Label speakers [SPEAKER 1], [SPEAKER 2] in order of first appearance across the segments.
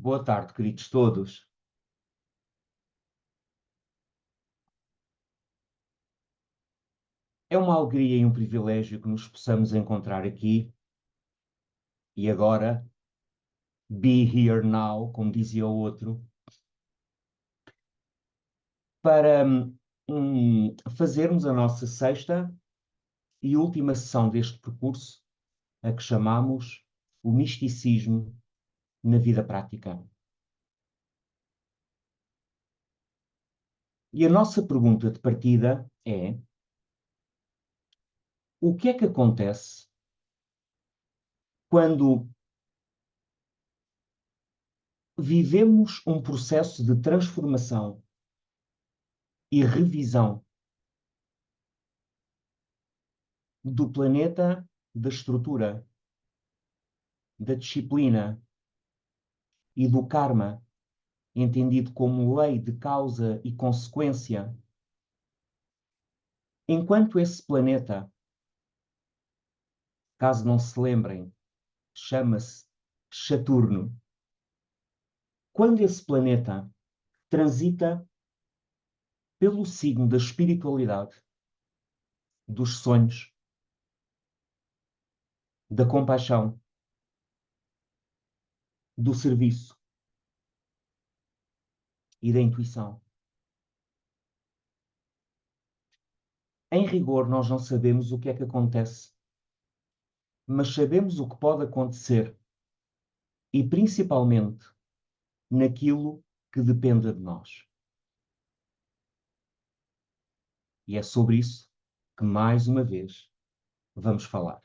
[SPEAKER 1] Boa tarde, queridos todos. É uma alegria e um privilégio que nos possamos encontrar aqui e agora, be here now, como dizia o outro, para fazermos a nossa sexta e última sessão deste percurso, a que chamamos o misticismo na vida prática. E a nossa pergunta de partida é: o que é que acontece quando vivemos um processo de transformação e revisão do planeta, da estrutura, da disciplina e do karma, entendido como lei de causa e consequência, enquanto esse planeta, caso não se lembrem, chama-se Saturno, quando esse planeta transita pelo signo da espiritualidade, dos sonhos, da compaixão, do serviço e da intuição. Em rigor, nós não sabemos o que é que acontece, mas sabemos o que pode acontecer e, principalmente, naquilo que dependa de nós. E é sobre isso que, mais uma vez, vamos falar.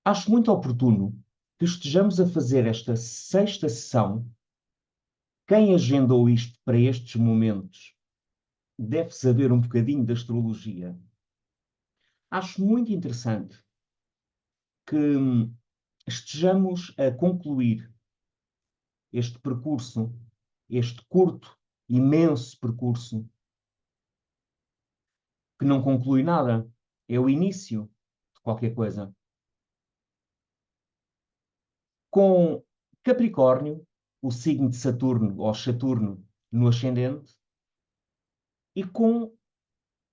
[SPEAKER 1] Acho muito oportuno que estejamos a fazer esta sexta sessão. Quem agendou isto para estes momentos deve saber um bocadinho da astrologia. Acho muito interessante que estejamos a concluir este percurso, este curto, imenso percurso, que não conclui nada, é o início de qualquer coisa. Com Capricórnio, o signo de Saturno, ou Saturno, no ascendente, e com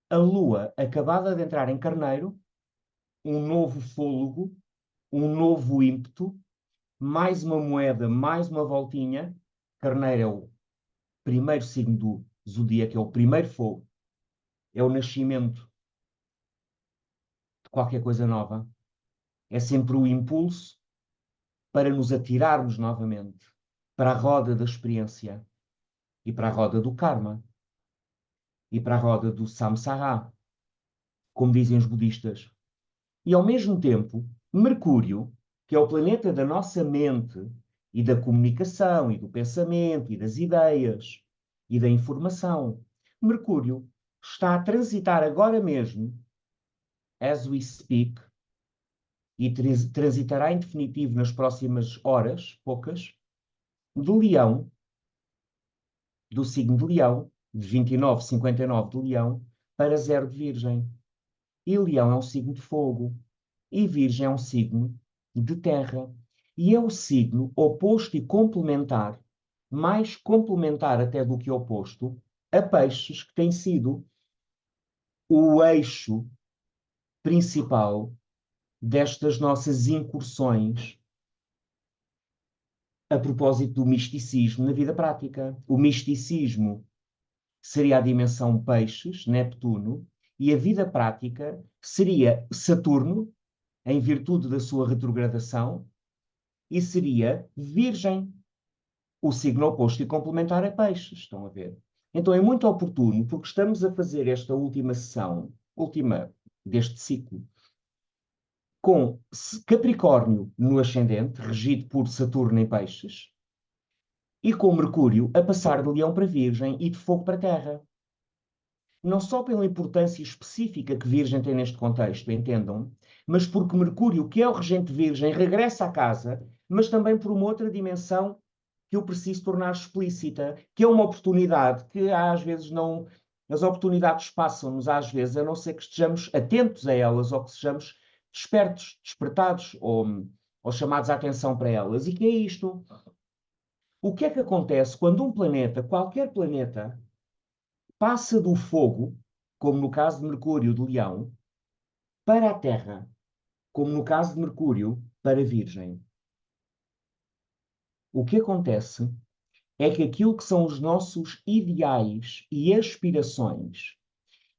[SPEAKER 1] a Lua acabada de entrar em Carneiro, um novo fôlego, um novo ímpeto, mais uma moeda, mais uma voltinha. Carneiro é o primeiro signo do zodíaco, é o primeiro fogo, é o nascimento de qualquer coisa nova. É sempre o impulso para nos atirarmos novamente para a roda da experiência e para a roda do karma e para a roda do samsara, como dizem os budistas. E, ao mesmo tempo, Mercúrio, que é o planeta da nossa mente e da comunicação e do pensamento e das ideias e da informação, Mercúrio está a transitar agora mesmo, as we speak, e transitará em definitivo nas próximas horas, poucas, de Leão, do signo de Leão, de 29,59 de Leão, para 0 de Virgem. E Leão é um signo de fogo. E Virgem é um signo de terra. E é o signo oposto e complementar, mais complementar até do que oposto, a Peixes, que tem sido o eixo principal destas nossas incursões a propósito do misticismo na vida prática. O misticismo seria a dimensão Peixes, Neptuno, e a vida prática seria Saturno, em virtude da sua retrogradação, e seria Virgem, o signo oposto e complementar a Peixes. Estão a ver? Então é muito oportuno, porque estamos a fazer esta última sessão, última deste ciclo, com Capricórnio no ascendente, regido por Saturno em Peixes, e com Mercúrio a passar de Leão para Virgem e de Fogo para Terra. Não só pela importância específica que Virgem tem neste contexto, entendam, mas porque Mercúrio, que é o regente Virgem, regressa à casa, mas também por uma outra dimensão que eu preciso tornar explícita, que é uma oportunidade que às vezes não... As oportunidades passam-nos às vezes, a não ser que estejamos atentos a elas ou que sejamos despertos, despertados, ou ou chamados a atenção para elas. E que é isto? O que é que acontece quando um planeta, qualquer planeta, passa do fogo, como no caso de Mercúrio de Leão, para a Terra, como no caso de Mercúrio, para Virgem? O que acontece é que aquilo que são os nossos ideais e aspirações,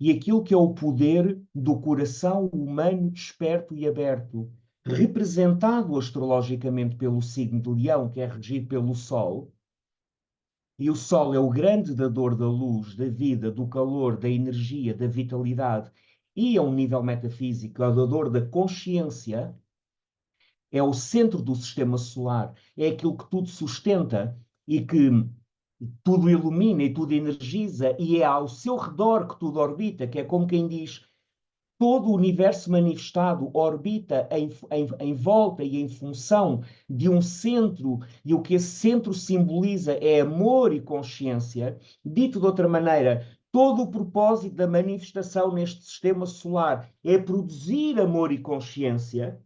[SPEAKER 1] e aquilo que é o poder do coração humano desperto e aberto, representado astrologicamente pelo signo de Leão, que é regido pelo Sol, e o Sol é o grande dador da luz, da vida, do calor, da energia, da vitalidade, e a um nível metafísico, é o dador da consciência, é o centro do sistema solar, é aquilo que tudo sustenta e que tudo ilumina e tudo energiza, e é ao seu redor que tudo orbita, que é como quem diz, todo o universo manifestado orbita em volta e em função de um centro, e o que esse centro simboliza é amor e consciência. Dito de outra maneira, todo o propósito da manifestação neste sistema solar é produzir amor e consciência.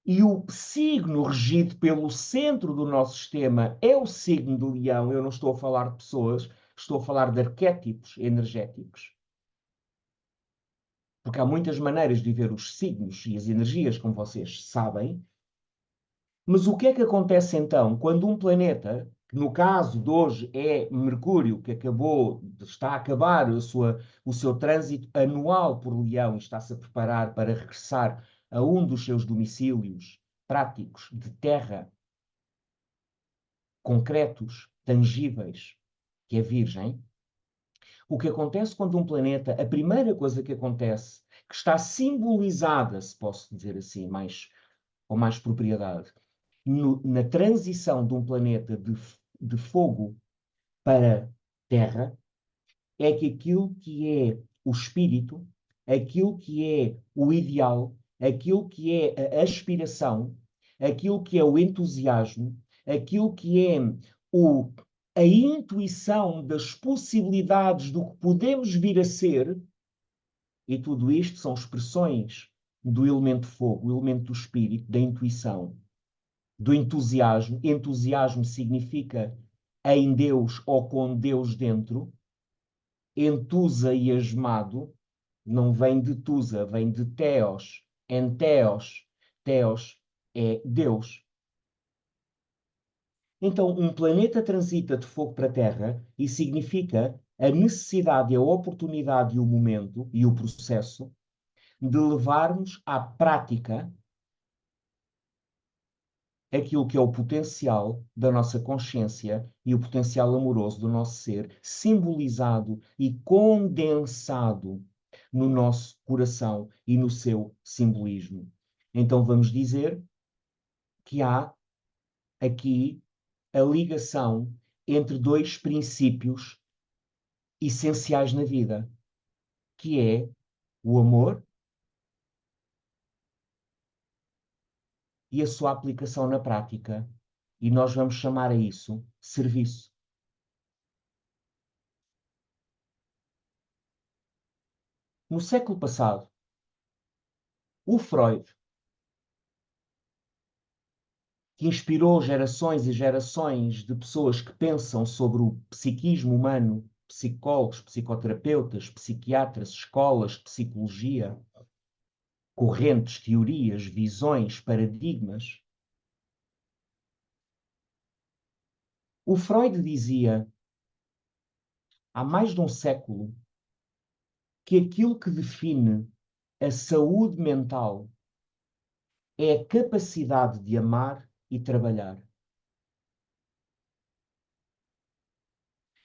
[SPEAKER 1] E o signo regido pelo centro do nosso sistema é o signo do Leão. Eu não estou a falar de pessoas, estou a falar de arquétipos energéticos. Porque há muitas maneiras de ver os signos e as energias, como vocês sabem. Mas o que é que acontece então quando um planeta, que no caso de hoje é Mercúrio, que está a acabar o seu trânsito anual por Leão e está-se a preparar para regressar a um dos seus domicílios práticos de terra, concretos, tangíveis, que é Virgem? O que acontece quando um planeta, a primeira coisa que acontece, que está simbolizada, se posso dizer assim, com mais propriedade, na transição de um planeta de fogo para terra, é que aquilo que é o espírito, aquilo que é o ideal, aquilo que é a aspiração, aquilo que é o entusiasmo, aquilo que é o, a intuição das possibilidades do que podemos vir a ser, e tudo isto são expressões do elemento fogo, o elemento do espírito, da intuição, do entusiasmo. Entusiasmo significa em Deus ou com Deus dentro. Entusiasmado não vem de tusa, vem de theos. Entheos. Theos é Deus. Então, um planeta transita de fogo para a Terra e significa a necessidade, a oportunidade e o momento e o processo de levarmos à prática aquilo que é o potencial da nossa consciência e o potencial amoroso do nosso ser, simbolizado e condensado no nosso coração e no seu simbolismo. Então vamos dizer que há aqui a ligação entre dois princípios essenciais na vida, que é o amor e a sua aplicação na prática. E nós vamos chamar a isso serviço. No século passado, o Freud, que inspirou gerações e gerações de pessoas que pensam sobre o psiquismo humano, psicólogos, psicoterapeutas, psiquiatras, escolas, psicologia, correntes, teorias, visões, paradigmas. O Freud dizia, há mais de um século, que aquilo que define a saúde mental é a capacidade de amar e trabalhar.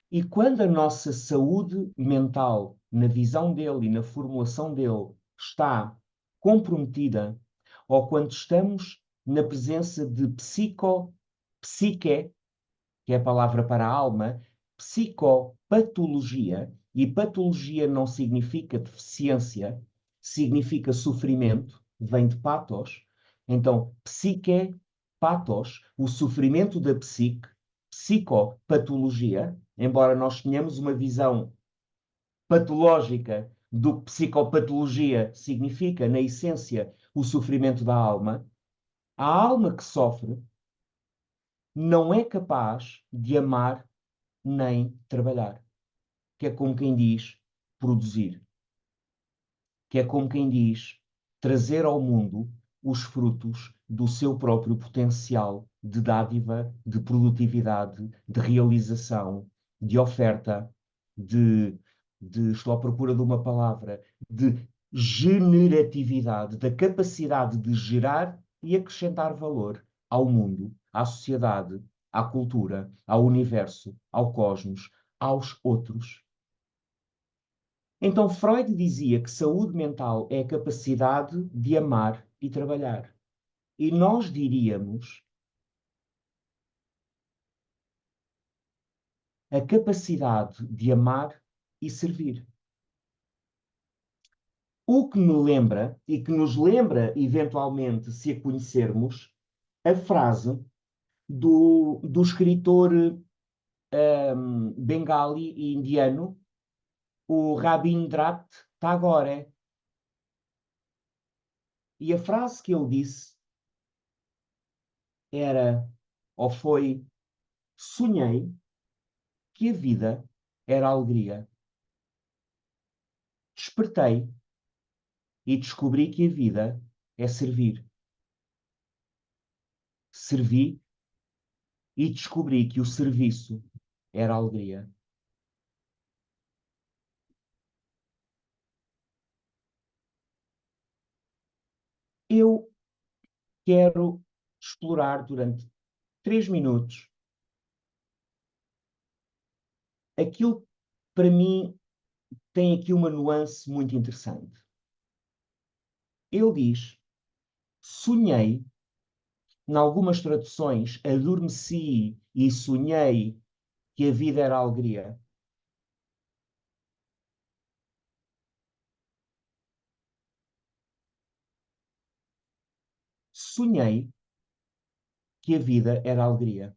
[SPEAKER 1] E quando a nossa saúde mental, na visão dele e na formulação dele, está comprometida, ou quando estamos na presença de psique, que é a palavra para a alma, psicopatologia, e patologia não significa deficiência, significa sofrimento, vem de patos. Então, psique, patos, o sofrimento da psique, psicopatologia, embora nós tenhamos uma visão patológica do que psicopatologia significa, na essência, o sofrimento da alma, A alma que sofre não é capaz de amar nem trabalhar, que é como quem diz produzir, que é como quem diz trazer ao mundo os frutos do seu próprio potencial de dádiva, de produtividade, de realização, de oferta, de, estou à procura de uma palavra, de generatividade, da capacidade de gerar e acrescentar valor ao mundo, à sociedade, à cultura, ao universo, ao cosmos, aos outros. Então, Freud dizia que saúde mental é a capacidade de amar e trabalhar. E nós diríamos a capacidade de amar e servir. O que me lembra, e que nos lembra, eventualmente, se a conhecermos, a frase do escritor bengali e indiano, o Rabindranath Tagore. E a frase que ele disse era, ou foi, sonhei que a vida era alegria. Despertei e descobri que a vida é servir. Servi e descobri que o serviço era alegria. Eu quero explorar durante 3 minutos aquilo que, para mim, tem aqui uma nuance muito interessante. Ele diz: sonhei, em algumas traduções, adormeci e sonhei que a vida era alegria. Sonhei que a vida era alegria.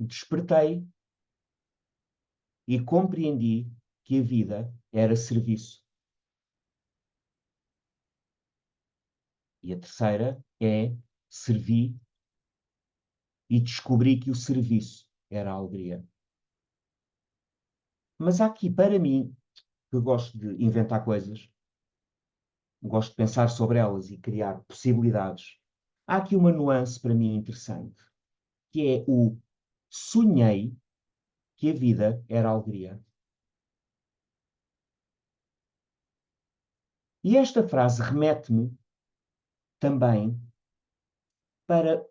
[SPEAKER 1] Despertei e compreendi que a vida era serviço. E a terceira é servi e descobri que o serviço era a alegria. Mas há aqui, para mim, que eu gosto de inventar coisas, gosto de pensar sobre elas e criar possibilidades, há aqui uma nuance para mim interessante, que é o sonhei que a vida era alegria. E esta frase remete-me também para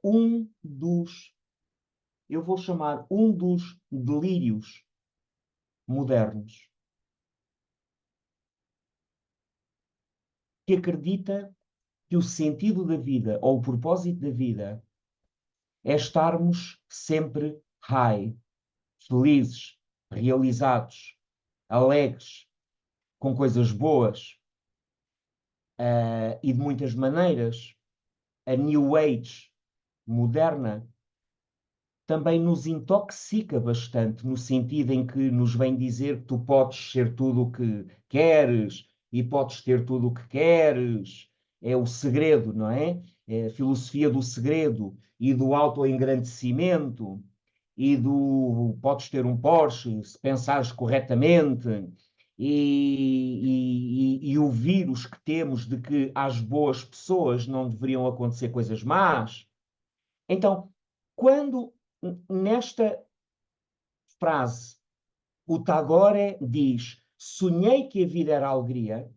[SPEAKER 1] eu vou chamar um dos delírios modernos, que acredita que o sentido da vida ou o propósito da vida é estarmos sempre high, felizes, realizados, alegres, com coisas boas, e de muitas maneiras. A New Age moderna também nos intoxica bastante, no sentido em que nos vem dizer que tu podes ser tudo o que queres e podes ter tudo o que queres. É o segredo, não é? É a filosofia do segredo e do autoengrandecimento e do podes ter um Porsche se pensares corretamente e o vírus que temos de que às boas pessoas não deveriam acontecer coisas más. Então, quando nesta frase o Tagore diz sonhei que a vida era alegria,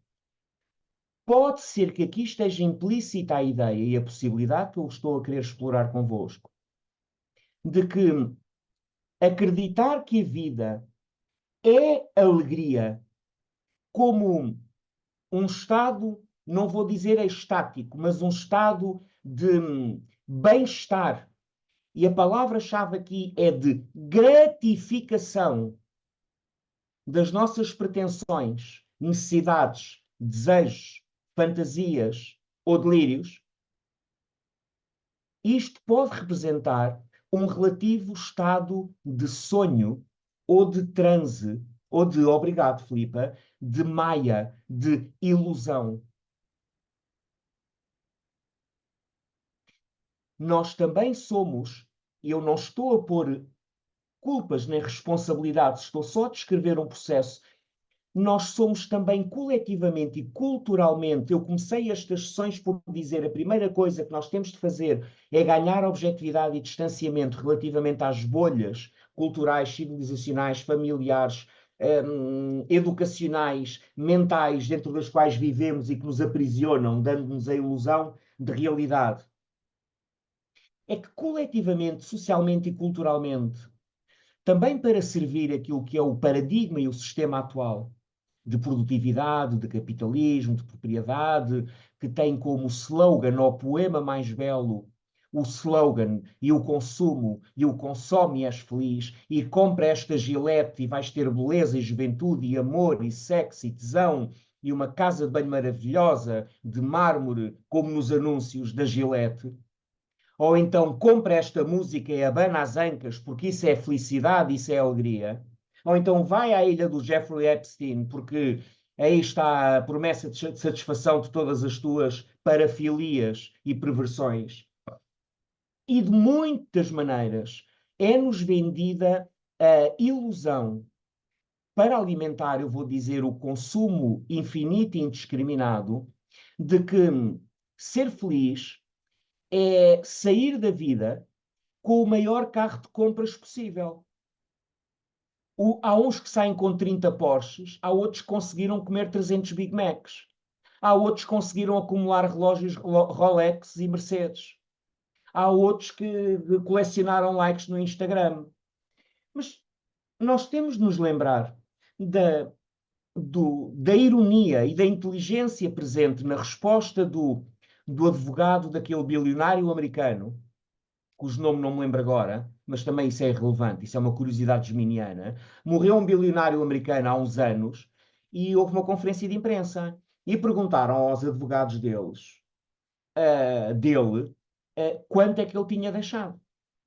[SPEAKER 1] pode ser que aqui esteja implícita a ideia e a possibilidade que eu estou a querer explorar convosco, de que acreditar que a vida é alegria como um estado, não vou dizer estático, mas um estado de bem-estar. E a palavra-chave aqui é de gratificação das nossas pretensões, necessidades, desejos, fantasias ou delírios. Isto pode representar um relativo estado de sonho ou de transe, ou de, obrigado, Filipa, de maia, de ilusão. nós também somos, e eu não estou a pôr culpas nem responsabilidades, estou só a descrever um processo. Nós somos também coletivamente e culturalmente. Eu comecei estas sessões por dizer a primeira coisa que nós temos de fazer é ganhar objetividade e distanciamento relativamente às bolhas culturais, civilizacionais, familiares, educacionais, mentais, dentro das quais vivemos e que nos aprisionam, dando-nos a ilusão de realidade. É que coletivamente, socialmente e culturalmente, também para servir aquilo que é o paradigma e o sistema atual de produtividade, de capitalismo, de propriedade, que tem como slogan, ou poema mais belo, o slogan e o consumo, e o consome e és feliz, e compra esta Gillette e vais ter beleza e juventude e amor e sexo e tesão, e uma casa de banho maravilhosa de mármore, como nos anúncios da Gillette. Ou então compra esta música e abana as ancas, porque isso é felicidade, isso é alegria. Ou então vai à ilha do Jeffrey Epstein, porque aí está a promessa de satisfação de todas as tuas parafilias e perversões. E de muitas maneiras é-nos vendida a ilusão para alimentar, eu vou dizer, o consumo infinito e indiscriminado de que ser feliz é sair da vida com o maior carro de compras possível. Há uns que saem com 30 Porsches, há outros que conseguiram comer 300 Big Macs. Há outros que conseguiram acumular relógios Rolex e Mercedes. Há outros que colecionaram likes no Instagram. Mas nós temos de nos lembrar da, da ironia e da inteligência presente na resposta do advogado daquele bilionário americano, cujo nome não me lembro agora, mas também isso é irrelevante, isso é uma curiosidade geminiana. Morreu um bilionário americano há uns anos e houve uma conferência de imprensa e perguntaram aos advogados dele, quanto é que ele tinha deixado.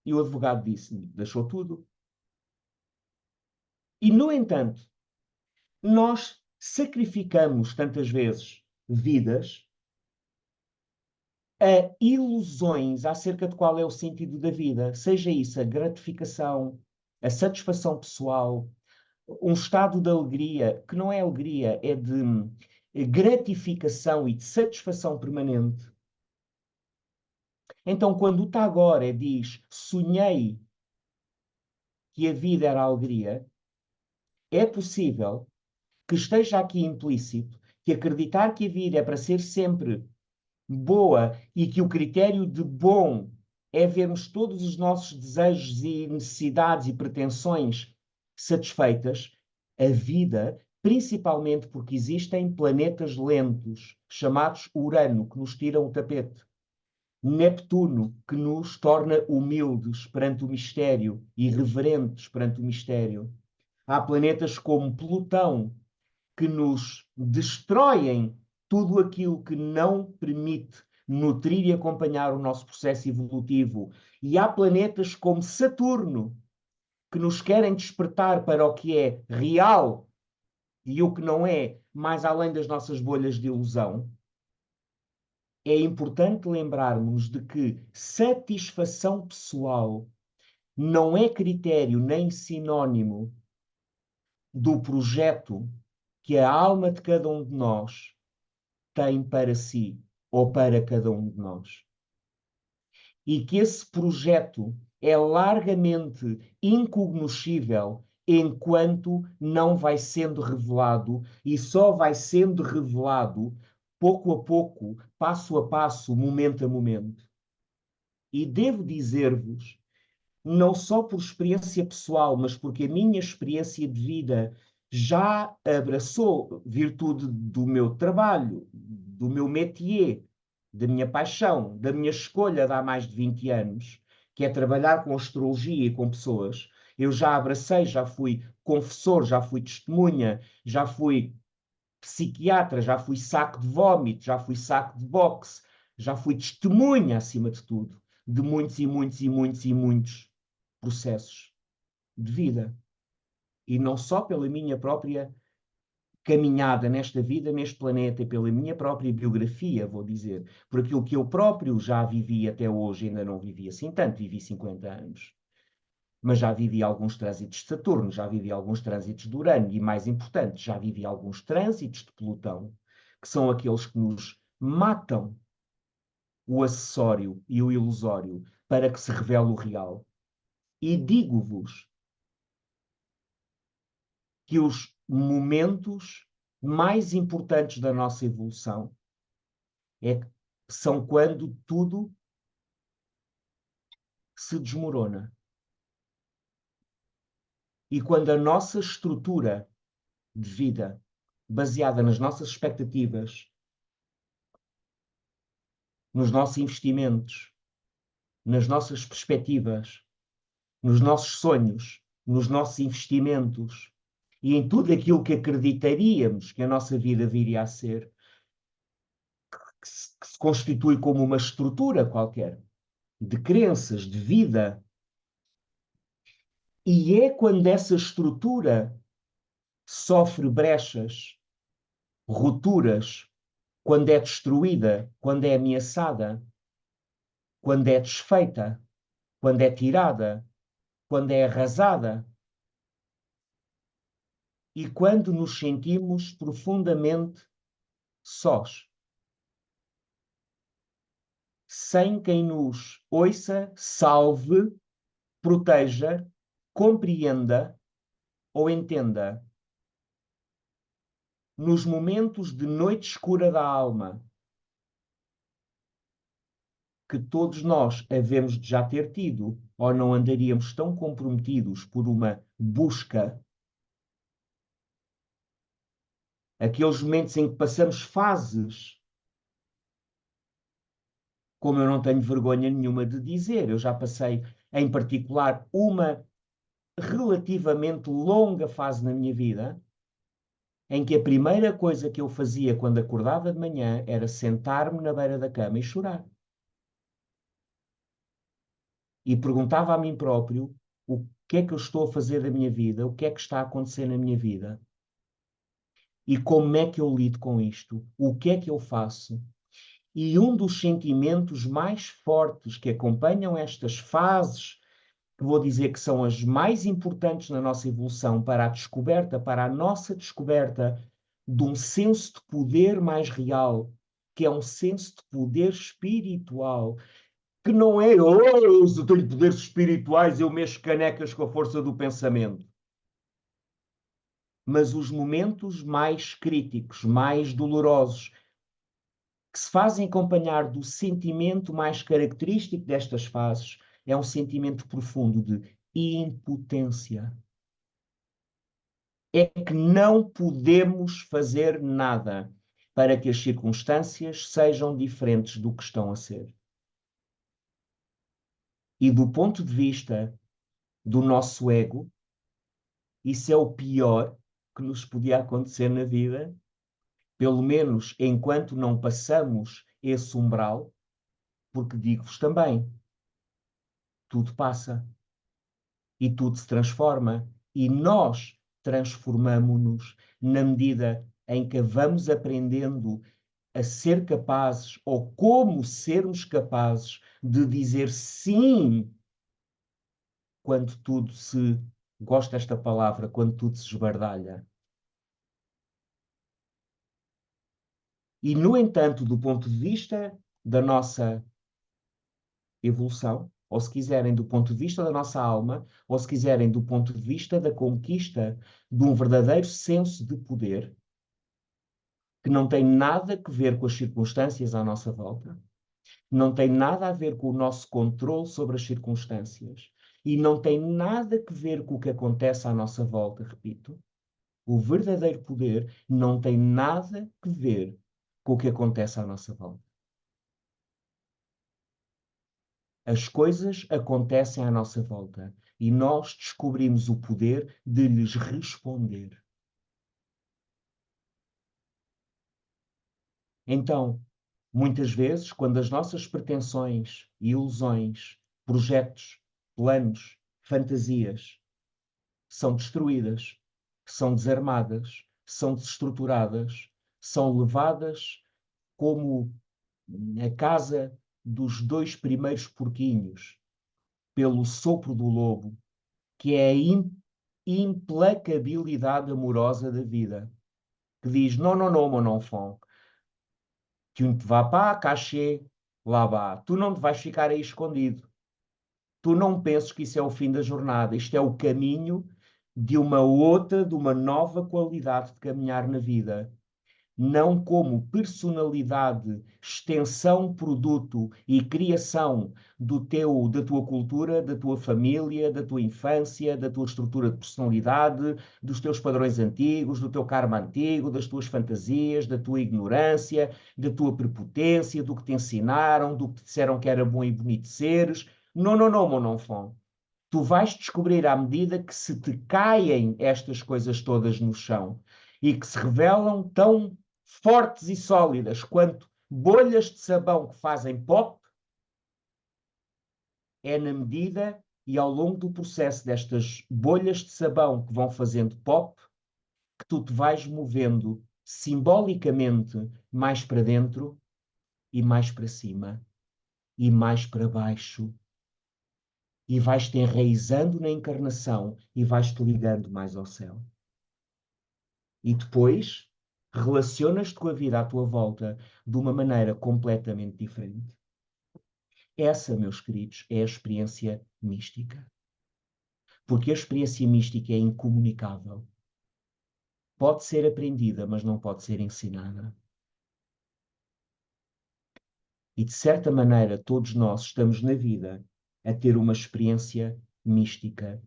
[SPEAKER 1] E o advogado disse, deixou tudo. E, no entanto, nós sacrificamos tantas vezes vidas a ilusões acerca de qual é o sentido da vida, seja isso a gratificação, a satisfação pessoal, um estado de alegria, que não é alegria, é de gratificação e de satisfação permanente. Então, quando o Tagore diz sonhei que a vida era alegria, é possível que esteja aqui implícito que acreditar que a vida é para ser sempre boa e que o critério de bom é vermos todos os nossos desejos e necessidades e pretensões satisfeitas, a vida, principalmente porque existem planetas lentos, chamados Urano, que nos tiram o tapete, Neptuno, que nos torna humildes perante o mistério e reverentes perante o mistério. Há planetas como Plutão, que nos destroem tudo aquilo que não permite nutrir e acompanhar o nosso processo evolutivo. E há planetas como Saturno, que nos querem despertar para o que é real e o que não é, mais além das nossas bolhas de ilusão. É importante lembrarmos de que satisfação pessoal não é critério nem sinónimo do projeto que a alma de cada um de nós tem para si ou para cada um de nós. E que esse projeto é largamente incognoscível enquanto não vai sendo revelado e só vai sendo revelado pouco a pouco, passo a passo, momento a momento. E devo dizer-vos, não só por experiência pessoal, mas porque a minha experiência de vida já abraçou virtude do meu trabalho, do meu métier, da minha paixão, da minha escolha de há mais de 20 anos, que é trabalhar com astrologia e com pessoas. Eu já abracei, já fui confessor, já fui testemunha, já fui psiquiatra, já fui saco de vómito, já fui saco de boxe, já fui testemunha, acima de tudo, de muitos e muitos e muitos e muitos processos de vida. E não só pela minha própria caminhada nesta vida, neste planeta, e pela minha própria biografia, vou dizer, por aquilo que eu próprio já vivi até hoje, ainda não vivi assim tanto, vivi 50 anos. Mas já vivi alguns trânsitos de Saturno, já vivi alguns trânsitos de Urano e, mais importante, já vivi alguns trânsitos de Plutão, que são aqueles que nos matam o acessório e o ilusório para que se revele o real. E digo-vos que os momentos mais importantes da nossa evolução são quando tudo se desmorona. E quando a nossa estrutura de vida, baseada nas nossas expectativas, nos nossos investimentos, nas nossas perspectivas, nos nossos sonhos, nos nossos investimentos e em tudo aquilo que acreditaríamos que a nossa vida viria a ser, que se constitui como uma estrutura qualquer de crenças, de vida. E é quando essa estrutura sofre brechas, rupturas, quando é destruída, quando é ameaçada, quando é desfeita, quando é tirada, quando é arrasada, e quando nos sentimos profundamente sós, sem quem nos ouça, salve, proteja, compreenda ou entenda. Nos momentos de noite escura da alma, que todos nós havemos de já ter tido, ou não andaríamos tão comprometidos por uma busca, aqueles momentos em que passamos fases, como eu não tenho vergonha nenhuma de dizer, eu já passei, em particular, uma relativamente longa fase na minha vida, em que a primeira coisa que eu fazia quando acordava de manhã era sentar-me na beira da cama e chorar. E perguntava a mim próprio o que é que eu estou a fazer da minha vida, o que é que está a acontecer na minha vida e como é que eu lido com isto, o que é que eu faço. E um dos sentimentos mais fortes que acompanham estas fases, que vou dizer que são as mais importantes na nossa evolução para a descoberta, para a nossa descoberta de um senso de poder mais real, que é um senso de poder espiritual, que não é, oh, se eu tenho poderes espirituais, eu mexo canecas com a força do pensamento. Mas os momentos mais críticos, mais dolorosos, que se fazem acompanhar do sentimento mais característico destas fases, é um sentimento profundo de impotência. É que não podemos fazer nada para que as circunstâncias sejam diferentes do que estão a ser. E do ponto de vista do nosso ego, isso é o pior que nos podia acontecer na vida, pelo menos enquanto não passamos esse umbral, porque digo-vos também, tudo passa e tudo se transforma e nós transformamo-nos na medida em que vamos aprendendo a ser capazes ou como sermos capazes de dizer sim quando tudo se, gosto desta palavra, quando tudo se esbardalha. E, no entanto, do ponto de vista da nossa evolução, ou se quiserem, do ponto de vista da nossa alma, ou se quiserem, do ponto de vista da conquista de um verdadeiro senso de poder, que não tem nada a ver com as circunstâncias à nossa volta, não tem nada a ver com o nosso controle sobre as circunstâncias e não tem nada a ver com o que acontece à nossa volta, repito. O verdadeiro poder não tem nada a ver com o que acontece à nossa volta. As coisas acontecem à nossa volta e nós descobrimos o poder de lhes responder. Então, muitas vezes, quando as nossas pretensões, ilusões, projetos, planos, fantasias são destruídas, são desarmadas, são desestruturadas, são levadas como a casa dos dois primeiros porquinhos, pelo sopro do lobo, que é a implacabilidade amorosa da vida, que diz, não, não, não, mon enfant, tu ne te vas pas cacher là-bas, tu não te vais ficar aí escondido, tu não penses que isso é o fim da jornada, isto é o caminho de uma outra, de uma nova qualidade de caminhar na vida. Não como personalidade, extensão, produto e criação da tua cultura, da tua família, da tua infância, da tua estrutura de personalidade, dos teus padrões antigos, do teu karma antigo, das tuas fantasias, da tua ignorância, da tua prepotência, do que te ensinaram, do que te disseram que era bom e bonito seres. Não, não, não, mon enfant. Tu vais descobrir à medida que se te caem estas coisas todas no chão e que se revelam tão fortes e sólidas quanto bolhas de sabão que fazem pop, é na medida e ao longo do processo destas bolhas de sabão que vão fazendo pop que tu te vais movendo simbolicamente mais para dentro e mais para cima e mais para baixo e vais-te enraizando na encarnação e vais-te ligando mais ao céu. E depois relacionas-te com a vida à tua volta de uma maneira completamente diferente. Essa, meus queridos, é a experiência mística. Porque a experiência mística é incomunicável. Pode ser aprendida, mas não pode ser ensinada. E, de certa maneira, todos nós estamos na vida a ter uma experiência mística,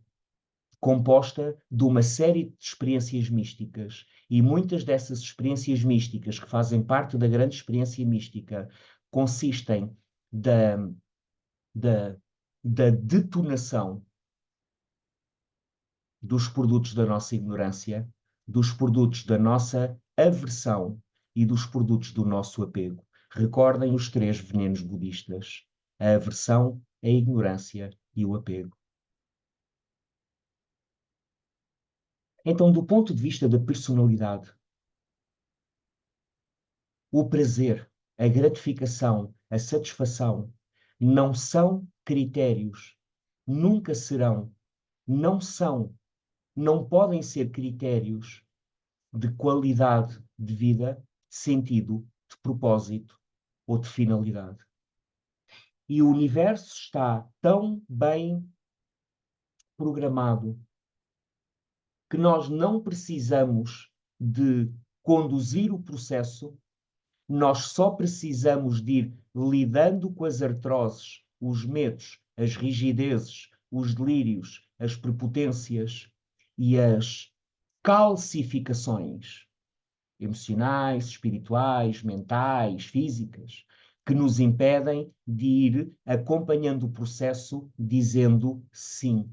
[SPEAKER 1] composta de uma série de experiências místicas. E muitas dessas experiências místicas, que fazem parte da grande experiência mística, consistem da, da, da detonação dos produtos da nossa ignorância, dos produtos da nossa aversão e dos produtos do nosso apego. Recordem os três venenos budistas: a aversão, a ignorância e o apego. Então, do ponto de vista da personalidade, o prazer, a gratificação, a satisfação não são critérios, nunca serão, não são, não podem ser critérios de qualidade de vida, de sentido, de propósito ou de finalidade. E o universo está tão bem programado que nós não precisamos de conduzir o processo, nós só precisamos de ir lidando com as artroses, os medos, as rigidezes, os delírios, as prepotências e as calcificações emocionais, espirituais, mentais, físicas, que nos impedem de ir acompanhando o processo dizendo sim.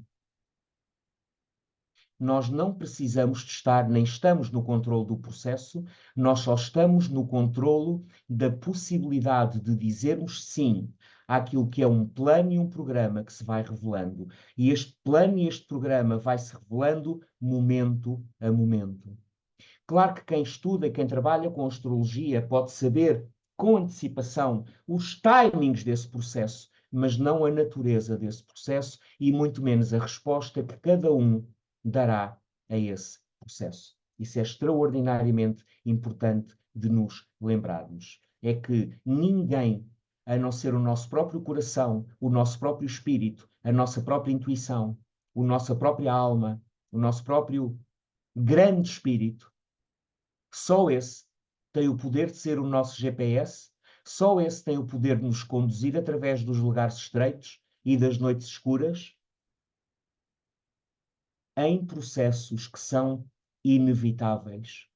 [SPEAKER 1] Nós não precisamos de estar, nem estamos no controle do processo, nós só estamos no controle da possibilidade de dizermos sim àquilo que é um plano e um programa que se vai revelando. E este plano e este programa vai se revelando momento a momento. Claro que quem estuda, quem trabalha com astrologia, pode saber com antecipação os timings desse processo, mas não a natureza desse processo e muito menos a resposta que cada um dará a esse processo. Isso é extraordinariamente importante de nos lembrarmos. É que ninguém, a não ser o nosso próprio coração, o nosso próprio espírito, a nossa própria intuição, a nossa própria alma, o nosso próprio grande espírito, só esse tem o poder de ser o nosso GPS, só esse tem o poder de nos conduzir através dos lugares estreitos e das noites escuras em processos que são inevitáveis.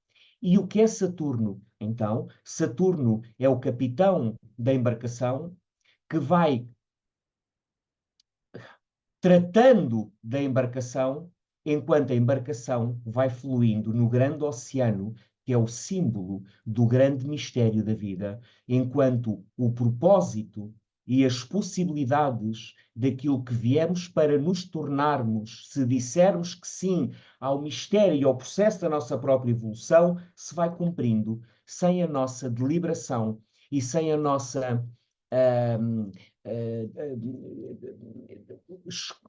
[SPEAKER 1] E o que é Saturno? Então, Saturno é o capitão da embarcação que vai tratando da embarcação enquanto a embarcação vai fluindo no grande oceano, que é o símbolo do grande mistério da vida, enquanto o propósito e as possibilidades daquilo que viemos para nos tornarmos, se dissermos que sim ao mistério e ao processo da nossa própria evolução, se vai cumprindo sem a nossa deliberação e sem a nossa.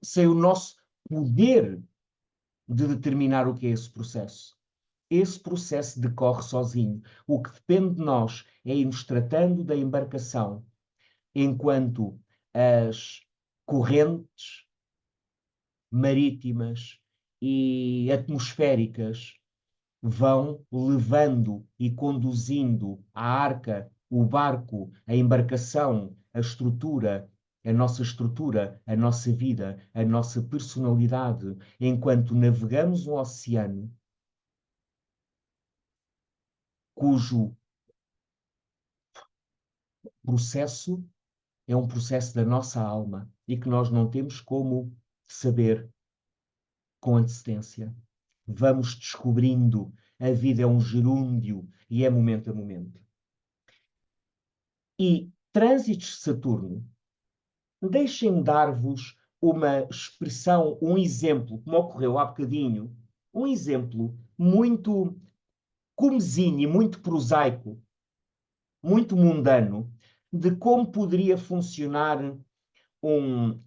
[SPEAKER 1] Sem o nosso poder de determinar o que é esse processo. Esse processo decorre sozinho. O que depende de nós é irmos tratando da embarcação enquanto as correntes marítimas e atmosféricas vão levando e conduzindo a arca, o barco, a embarcação, a estrutura, a nossa vida, a nossa personalidade, enquanto navegamos um oceano cujo processo é um processo da nossa alma e que nós não temos como saber com antecedência. Vamos descobrindo. A vida é um gerúndio e é momento a momento. E trânsitos de Saturno, deixem-me dar-vos uma expressão, um exemplo, como ocorreu há bocadinho, um exemplo muito comezinho e muito prosaico, muito mundano, de como poderia funcionar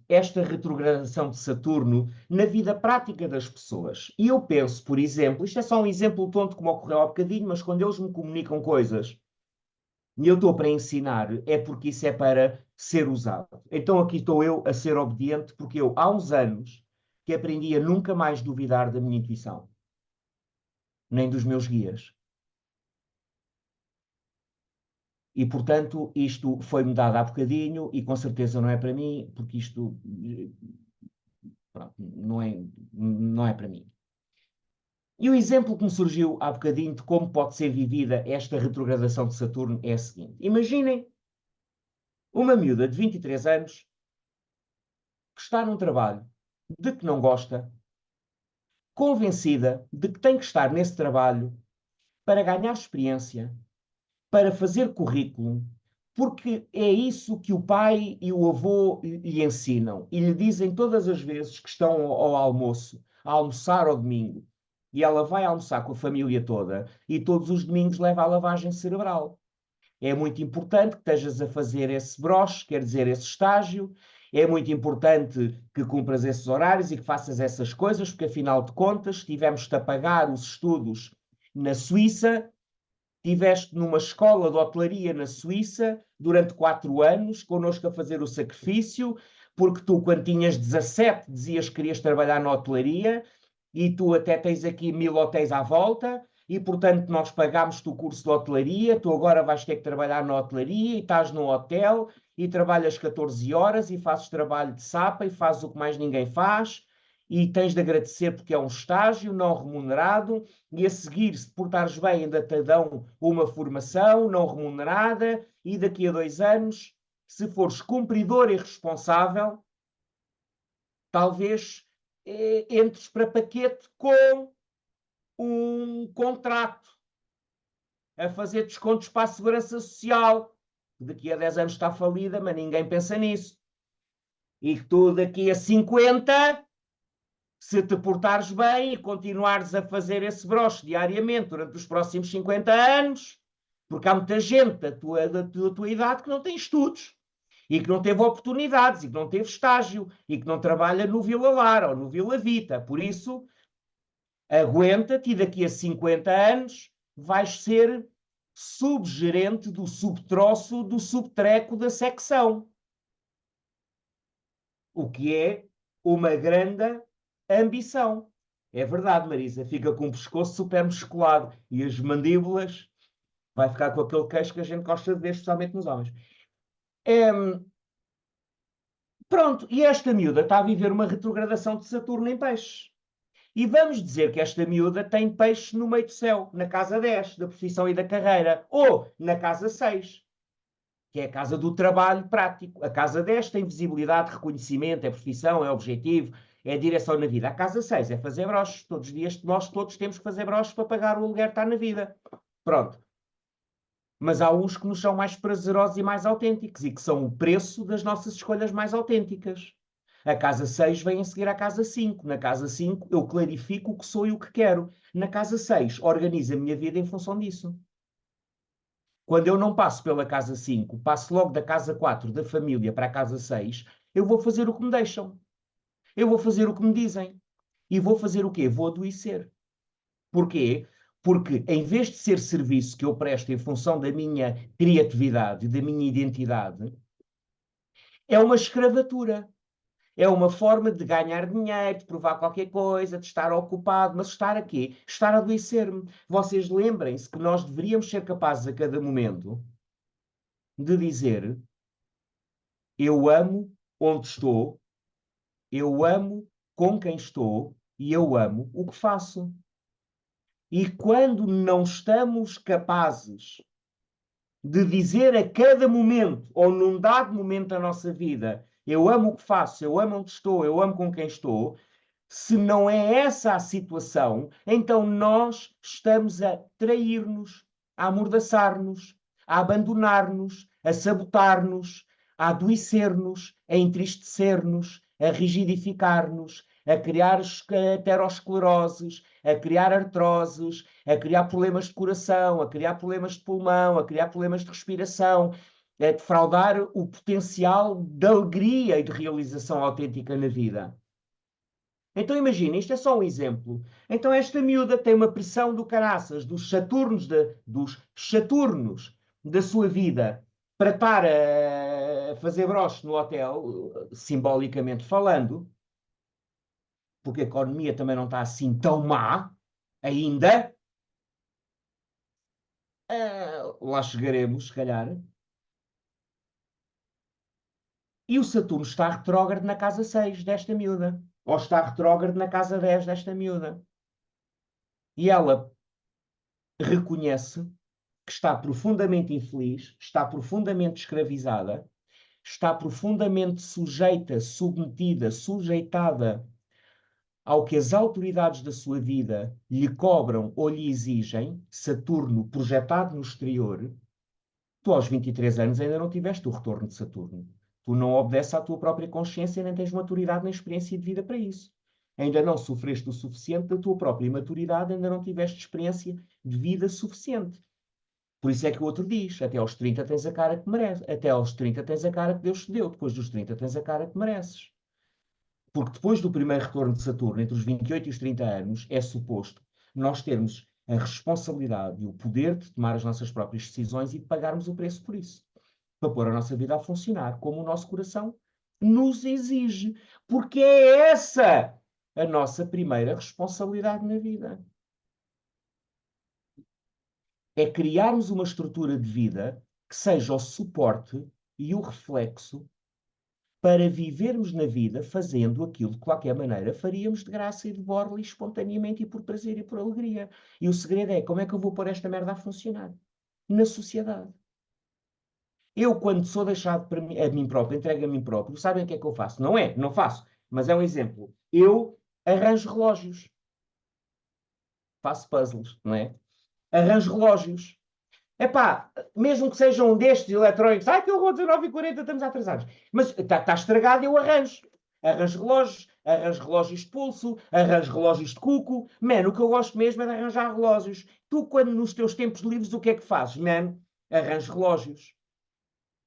[SPEAKER 1] esta retrogradação de Saturno na vida prática das pessoas. E eu penso, por exemplo, isto é só um exemplo tonto como ocorreu há bocadinho, mas quando eles me comunicam coisas e eu estou para ensinar, é porque isso é para ser usado. Então aqui estou eu a ser obediente, porque eu, há uns anos, que aprendi a nunca mais duvidar da minha intuição, nem dos meus guias. E, portanto, isto foi-me dado há bocadinho e com certeza não é para mim, porque isto pronto, não é para mim. E o exemplo que me surgiu há bocadinho de como pode ser vivida esta retrogradação de Saturno é a seguinte. Imaginem uma miúda de 23 anos que está num trabalho de que não gosta, convencida de que tem que estar nesse trabalho para ganhar experiência, para fazer currículo, porque é isso que o pai e o avô lhe ensinam e lhe dizem todas as vezes que estão ao almoço, a almoçar ao domingo. E ela vai almoçar com a família toda e todos os domingos leva a lavagem cerebral. É muito importante que estejas a fazer esse broche, quer dizer, esse estágio. É muito importante que cumpras esses horários e que faças essas coisas, porque afinal de contas, tivemos-te a pagar os estudos na Suíça, tiveste numa escola de hotelaria na Suíça durante 4 anos, connosco a fazer o sacrifício, porque tu, quando tinhas 17, dizias que querias trabalhar na hotelaria, e tu até tens aqui 1000 hotéis à volta, e portanto nós pagámos-te o curso de hotelaria, tu agora vais ter que trabalhar na hotelaria, e estás num hotel, e trabalhas 14 horas, e fazes trabalho de sapa, e fazes o que mais ninguém faz, e tens de agradecer porque é um estágio não remunerado, e a seguir, se te portares bem, ainda te dão uma formação não remunerada, e daqui a 2 anos, se fores cumpridor e responsável, talvez entres para paquete com um contrato a fazer descontos para a Segurança Social, que daqui a 10 anos está falida, mas ninguém pensa nisso. E que tu daqui a 50, se te portares bem e continuares a fazer esse broche diariamente durante os próximos 50 anos, porque há muita gente da tua idade que não tem estudos e que não teve oportunidades e que não teve estágio e que não trabalha no Vila Lar ou no Vila Vita. Por isso, aguenta-te e daqui a 50 anos vais ser subgerente do subtroço do subtreco da secção. O que é uma grande ambição. É verdade, Marisa, fica com o pescoço super musculado e as mandíbulas vai ficar com aquele queixo que a gente gosta de ver, especialmente nos homens. Pronto, e esta miúda está a viver uma retrogradação de Saturno em peixes. E vamos dizer que esta miúda tem peixe no meio do céu, na casa 10, da profissão e da carreira, ou na casa 6, que é a casa do trabalho prático. A casa 10 tem visibilidade, reconhecimento, é profissão, é objetivo, é direção na vida. A casa 6 é fazer broches. Todos os dias nós todos temos que fazer broches para pagar o aluguer que está na vida. Pronto. Mas há uns que nos são mais prazerosos e mais autênticos e que são o preço das nossas escolhas mais autênticas. A casa 6 vem a seguir à casa 5. Na casa 5 eu clarifico o que sou e o que quero. Na casa 6 organizo a minha vida em função disso. Quando eu não passo pela casa 5, passo logo da casa 4 da família para a casa 6, eu vou fazer o que me deixam. Eu vou fazer o que me dizem. E vou fazer o quê? Vou adoecer. Porquê? Porque em vez de ser serviço que eu presto em função da minha criatividade, da minha identidade, é uma escravatura. É uma forma de ganhar dinheiro, de provar qualquer coisa, de estar ocupado, mas estar a quê? Estar a adoecer-me. Vocês lembrem-se que nós deveríamos ser capazes a cada momento de dizer: eu amo onde estou, eu amo com quem estou e eu amo o que faço. E quando não estamos capazes de dizer a cada momento, ou num dado momento da nossa vida, eu amo o que faço, eu amo onde estou, eu amo com quem estou, se não é essa a situação, então nós estamos a trair-nos, a amordaçar-nos, a abandonar-nos, a sabotar-nos, a adoecer-nos, a entristecer-nos, a rigidificar-nos, a criar ateroscleroses, a criar artroses, a criar problemas de coração, a criar problemas de pulmão, a criar problemas de respiração, a defraudar o potencial de alegria e de realização autêntica na vida. Então imagina, isto é só um exemplo. Então esta miúda tem uma pressão do caraças, dos Saturnos da sua vida, para estar a fazer broche no hotel, simbolicamente falando, porque a economia também não está assim tão má ainda. Lá chegaremos, se calhar. E o Saturno está retrógrado na casa 6 desta miúda. Ou está retrógrado na casa 10 desta miúda. E ela reconhece que está profundamente infeliz, está profundamente escravizada, está profundamente sujeita, submetida, sujeitada ao que as autoridades da sua vida lhe cobram ou lhe exigem, Saturno projetado no exterior. Tu aos 23 anos ainda não tiveste o retorno de Saturno. Tu não obedeces à tua própria consciência, nem tens maturidade nem experiência de vida para isso. Ainda não sofreste o suficiente da tua própria maturidade, ainda não tiveste experiência de vida suficiente. Por isso é que o outro diz, até aos 30 tens a cara que mereces, até aos 30 tens a cara que Deus te deu, depois dos 30 tens a cara que mereces. Porque depois do primeiro retorno de Saturno, entre os 28 e os 30 anos, é suposto nós termos a responsabilidade e o poder de tomar as nossas próprias decisões e de pagarmos o preço por isso, para pôr a nossa vida a funcionar como o nosso coração nos exige. Porque é essa a nossa primeira responsabilidade na vida. É criarmos uma estrutura de vida que seja o suporte e o reflexo para vivermos na vida fazendo aquilo que de qualquer maneira faríamos de graça e de borla e espontaneamente e por prazer e por alegria. E o segredo é como é que eu vou pôr esta merda a funcionar na sociedade. Eu, quando sou deixado para mim, a mim próprio, entregue a mim próprio, sabem o que é que eu faço? Não é, não faço, mas é um exemplo. Eu arranjo relógios, faço puzzles, não é? Arranjo relógios. Epá, mesmo que sejam um destes eletrónicos, ai que eu vou 19h40, estamos atrasados. Mas está estragado, eu arranjo. Arranjo relógios de pulso, arranjo relógios de cuco. Man, o que eu gosto mesmo é de arranjar relógios. Tu, quando nos teus tempos livres, o que é que fazes? Man, arranjo relógios.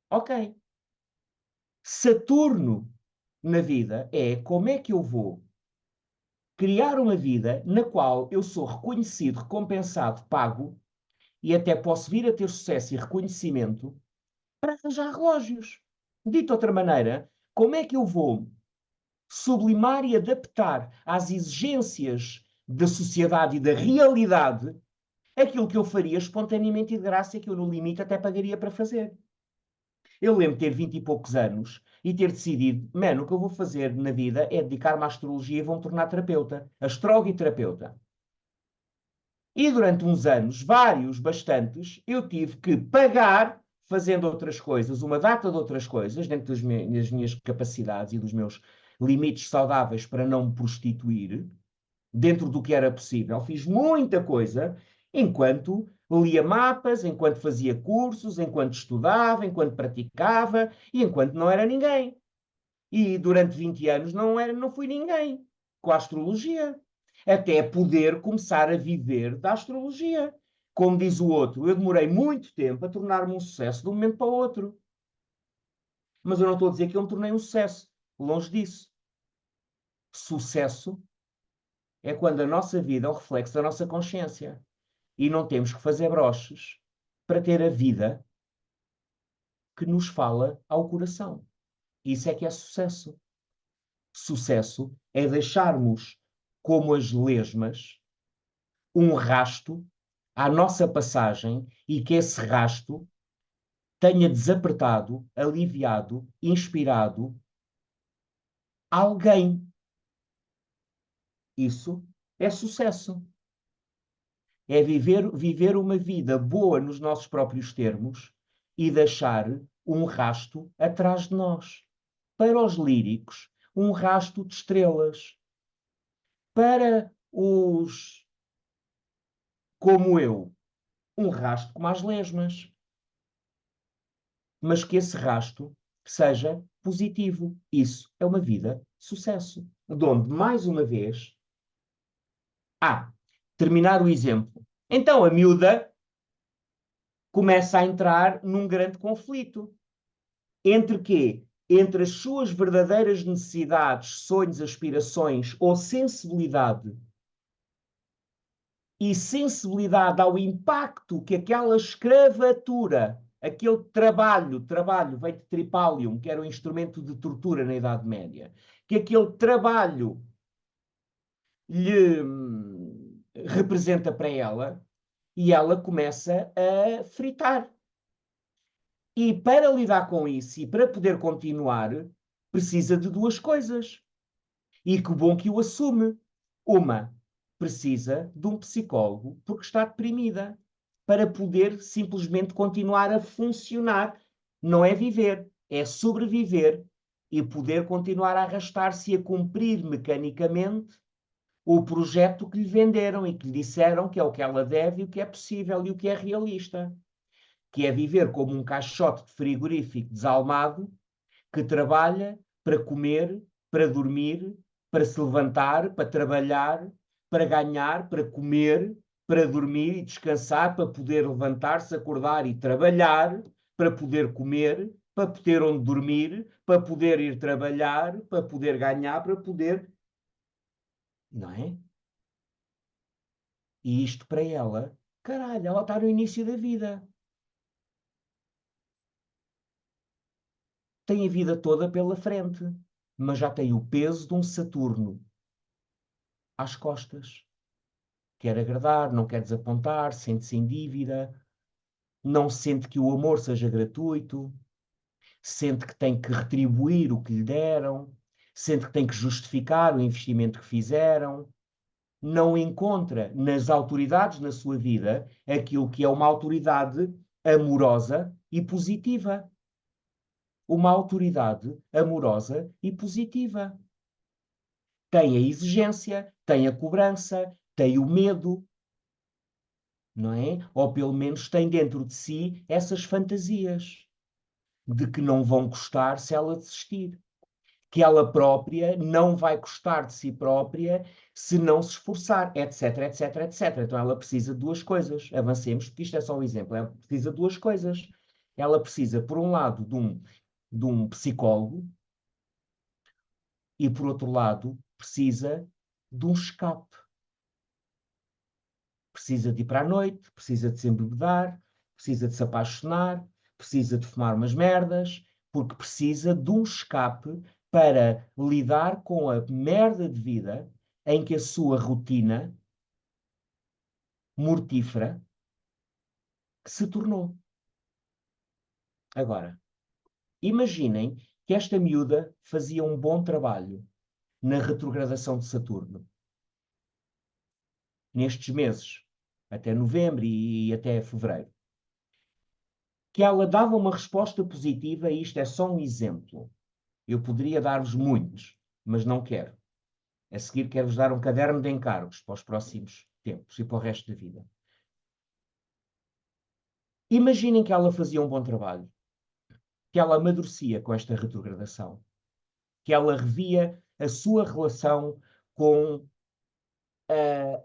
[SPEAKER 1] Ok. Saturno na vida é como é que eu vou criar uma vida na qual eu sou reconhecido, recompensado, pago e até posso vir a ter sucesso e reconhecimento para arranjar relógios. Dito de outra maneira, como é que eu vou sublimar e adaptar às exigências da sociedade e da realidade aquilo que eu faria espontaneamente e de graça e que eu, no limite, até pagaria para fazer? Eu lembro de ter 20 e poucos anos e ter decidido, mano, o que eu vou fazer na vida é dedicar-me à astrologia e vou-me tornar terapeuta, astrólogo e terapeuta. E durante uns anos, vários, bastantes, eu tive que pagar, fazendo outras coisas, uma data de outras coisas, dentro das minhas capacidades e dos meus limites saudáveis para não me prostituir, dentro do que era possível. Fiz muita coisa, enquanto lia mapas, enquanto fazia cursos, enquanto estudava, enquanto praticava e enquanto não era ninguém. E durante 20 anos não fui ninguém com a astrologia. Até poder começar a viver da astrologia. Como diz o outro, eu demorei muito tempo a tornar-me um sucesso de um momento para o outro. Mas eu não estou a dizer que eu me tornei um sucesso. Longe disso. Sucesso é quando a nossa vida é o reflexo da nossa consciência. E não temos que fazer broches para ter a vida que nos fala ao coração. Isso é que é sucesso. Sucesso é deixarmos, como as lesmas, um rasto à nossa passagem e que esse rasto tenha desapertado, aliviado, inspirado alguém. Isso é sucesso. É viver uma vida boa nos nossos próprios termos e deixar um rasto atrás de nós. Para os líricos, um rasto de estrelas. Para os como eu, um rasto como as lesmas. Mas que esse rasto seja positivo. Isso é uma vida de sucesso. De onde, mais uma vez, terminar o exemplo. Então a miúda começa a entrar num grande conflito. Entre quê? Entre as suas verdadeiras necessidades, sonhos, aspirações ou sensibilidade e sensibilidade ao impacto que aquela escravatura, aquele trabalho veio de tripalium, que era um instrumento de tortura na Idade Média, que aquele trabalho lhe representa para ela, e ela começa a fritar. E para lidar com isso e para poder continuar, precisa de duas coisas. E que bom que o assume. Uma, precisa de um psicólogo porque está deprimida, para poder simplesmente continuar a funcionar. Não é viver, é sobreviver e poder continuar a arrastar-se e a cumprir mecanicamente o projeto que lhe venderam e que lhe disseram que é o que ela deve e o que é possível e o que é realista, que é viver como um caixote de frigorífico desalmado que trabalha para comer, para dormir, para se levantar, para trabalhar, para ganhar, para comer, para dormir e descansar, para poder levantar-se, acordar e trabalhar, para poder comer, para ter onde dormir, para poder ir trabalhar, para poder ganhar, para poder. Não é? E isto para ela, caralho, ela está no início da vida. Tem a vida toda pela frente, mas já tem o peso de um Saturno às costas. Quer agradar, não quer desapontar, sente-se em dívida, não sente que o amor seja gratuito, sente que tem que retribuir o que lhe deram, sente que tem que justificar o investimento que fizeram, não encontra nas autoridades na sua vida aquilo que é uma autoridade amorosa e positiva. Uma autoridade amorosa e positiva. Tem a exigência, tem a cobrança, tem o medo, não é? Ou pelo menos tem dentro de si essas fantasias de que não vão gostar se ela desistir. Que ela própria não vai gostar de si própria se não se esforçar, etc, etc, etc. Então ela precisa de duas coisas. Avancemos, porque isto é só um exemplo. Ela precisa de duas coisas. Ela precisa, por um lado, de um psicólogo e, por outro lado, precisa de um escape. Precisa de ir para a noite, precisa de se embebedar, precisa de se apaixonar, precisa de fumar umas merdas, porque precisa de um escape para lidar com a merda de vida em que a sua rotina mortífera se tornou. Agora, imaginem que esta miúda fazia um bom trabalho na retrogradação de Saturno, nestes meses, até novembro e até fevereiro. Que ela dava uma resposta positiva, e isto é só um exemplo. Eu poderia dar-vos muitos, mas não quero. A seguir quero-vos dar um caderno de encargos para os próximos tempos e para o resto da vida. Imaginem que ela fazia um bom trabalho, que ela amadurecia com esta retrogradação, que ela revia a sua relação com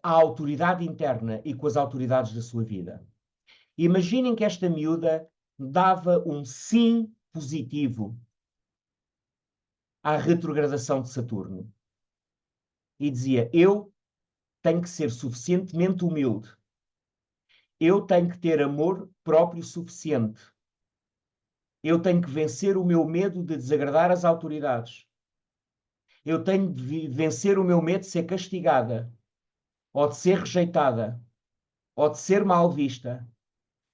[SPEAKER 1] a autoridade interna e com as autoridades da sua vida. Imaginem que esta miúda dava um sim positivo à retrogradação de Saturno e dizia: eu tenho que ser suficientemente humilde, eu tenho que ter amor próprio suficiente, eu tenho que vencer o meu medo de desagradar as autoridades, eu tenho de vencer o meu medo de ser castigada, ou de ser rejeitada, ou de ser mal vista.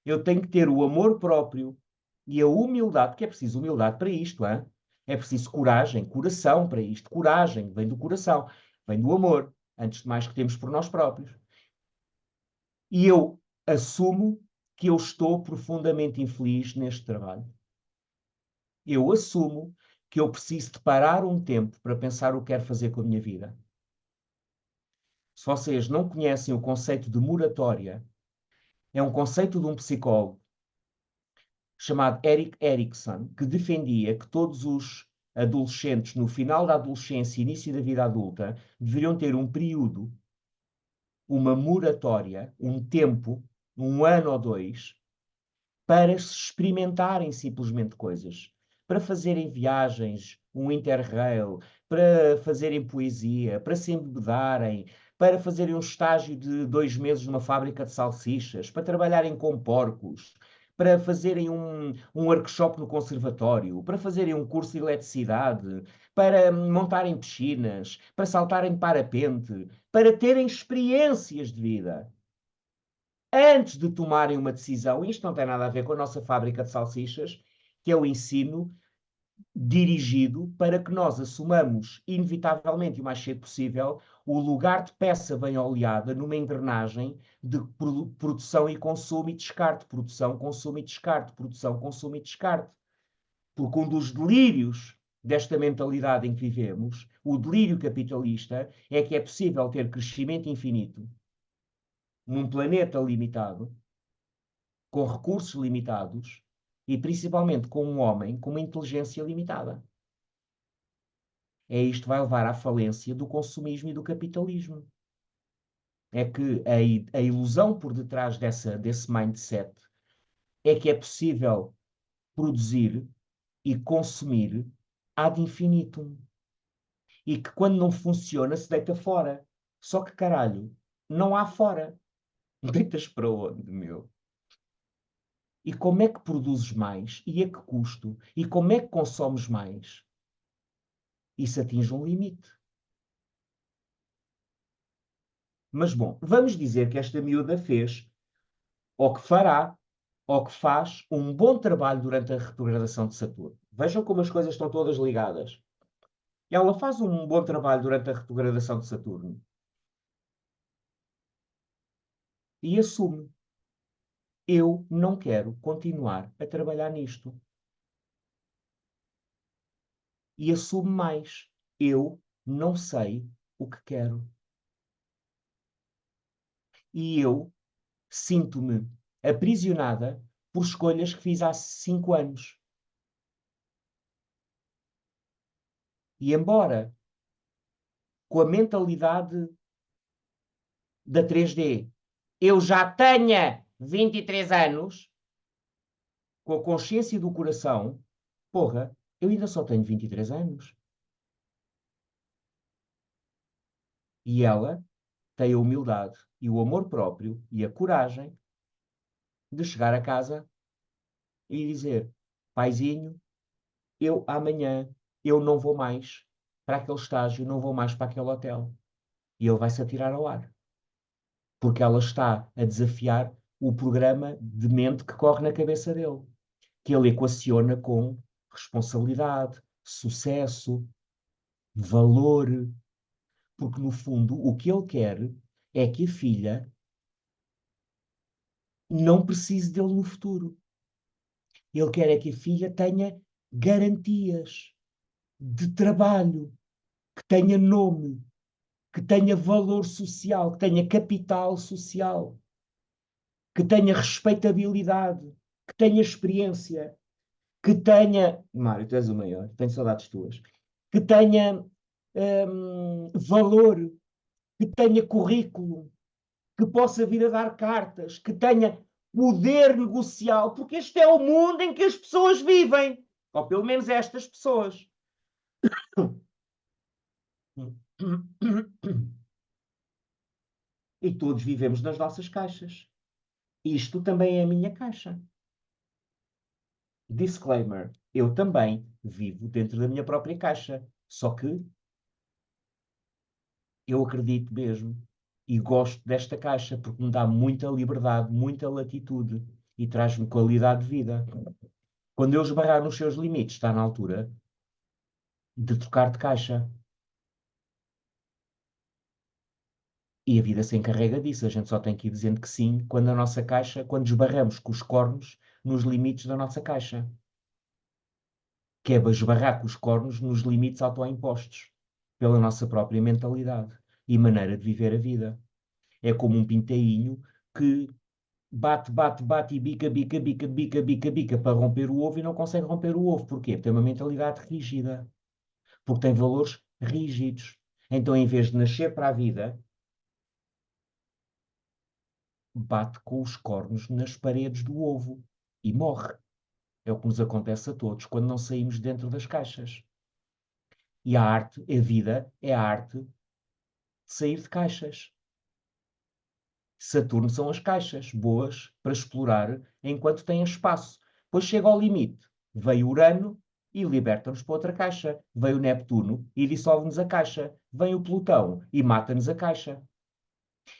[SPEAKER 1] Eu tenho que ter o amor próprio e a humildade, porque é preciso humildade para isto, hein? É preciso coragem, coração para isto. Coragem vem do coração, vem do amor, antes de mais que temos por nós próprios. E eu assumo que eu estou profundamente infeliz neste trabalho. Eu assumo que eu preciso de parar um tempo para pensar o que quero fazer com a minha vida. Se vocês não conhecem o conceito de moratória, é um conceito de um psicólogo chamado Erik Erikson, que defendia que todos os adolescentes, no final da adolescência e início da vida adulta, deveriam ter um período, uma moratória, um tempo, um ano ou dois, para experimentarem simplesmente coisas, para fazerem viagens, um interrail, para fazerem poesia, para se embebedarem, para fazerem um estágio de 2 meses numa fábrica de salsichas, para trabalharem com porcos, para fazerem um workshop no conservatório, para fazerem um curso de eletricidade, para montarem piscinas, para saltarem de parapente, para terem experiências de vida antes de tomarem uma decisão. Isto não tem nada a ver com a nossa fábrica de salsichas, que é o ensino dirigido para que nós assumamos, inevitavelmente e o mais cedo possível, o lugar de peça bem oleada numa engrenagem de produção e consumo e descarte, produção, consumo e descarte, produção, consumo e descarte. Porque um dos delírios desta mentalidade em que vivemos, o delírio capitalista, é que é possível ter crescimento infinito num planeta limitado, com recursos limitados e principalmente com um homem com uma inteligência limitada. É isto que vai levar à falência do consumismo e do capitalismo. É que a ilusão por detrás desse mindset é que é possível produzir e consumir ad infinitum. E que quando não funciona se deita fora. Só que caralho, não há fora. Deitas para onde, meu? E como é que produzes mais? E a que custo? E como é que consomes mais? Isso atinge um limite. Mas bom, vamos dizer que esta miúda fez, ou que fará, ou que faz um bom trabalho durante a retrogradação de Saturno. Vejam como as coisas estão todas ligadas. Ela faz um bom trabalho durante a retrogradação de Saturno e assume: eu não quero continuar a trabalhar nisto. E assume mais: eu não sei o que quero. E eu sinto-me aprisionada por escolhas que fiz há 5 anos. E embora com a mentalidade da 3D eu já tenha 23 anos, com a consciência do coração, porra, eu ainda só tenho 23 anos. E ela tem a humildade e o amor próprio e a coragem de chegar a casa e dizer: paizinho, eu amanhã eu não vou mais para aquele estágio, não vou mais para aquele hotel. E ele vai-se atirar ao ar. Porque ela está a desafiar o programa de mente que corre na cabeça dele, que ele equaciona com responsabilidade, sucesso, valor, porque no fundo o que ele quer é que a filha não precise dele no futuro. Ele quer é que a filha tenha garantias de trabalho, que tenha nome, que tenha valor social, que tenha capital social, que tenha respeitabilidade. que tenha experiência, que tenha... Mário, tu és o maior, tenho saudades tuas. Que tenha valor, que tenha currículo, que possa vir a dar cartas, que tenha poder negocial, porque este é o mundo em que as pessoas vivem. Ou pelo menos estas pessoas. E todos vivemos nas nossas caixas. Isto também é a minha caixa. Disclaimer: eu também vivo dentro da minha própria caixa. Só que eu acredito mesmo e gosto desta caixa porque me dá muita liberdade, muita latitude e traz-me qualidade de vida. Quando eu esbarrar nos seus limites, está na altura de trocar de caixa. E a vida se encarrega disso. A gente só tem que ir dizendo que sim quando a nossa caixa, quando esbarramos com os cornos nos limites da nossa caixa. Que é esbarrar com os cornos nos limites autoimpostos pela nossa própria mentalidade e maneira de viver a vida. É como um pintainho que bate, bate, bate e bica, bica, bica, bica, bica, bica para romper o ovo e não consegue romper o ovo. Porquê? Porque tem uma mentalidade rígida. Porque tem valores rígidos. Então, em vez de nascer para a vida, bate com os cornos nas paredes do ovo e morre. É o que nos acontece a todos quando não saímos dentro das caixas. E a arte, a vida, é a arte de sair de caixas. Saturno são as caixas, boas para explorar enquanto tem espaço. Depois chega ao limite. Veio Urano e liberta-nos para outra caixa. Veio Neptuno e dissolve-nos a caixa. Vem o Plutão e mata-nos a caixa.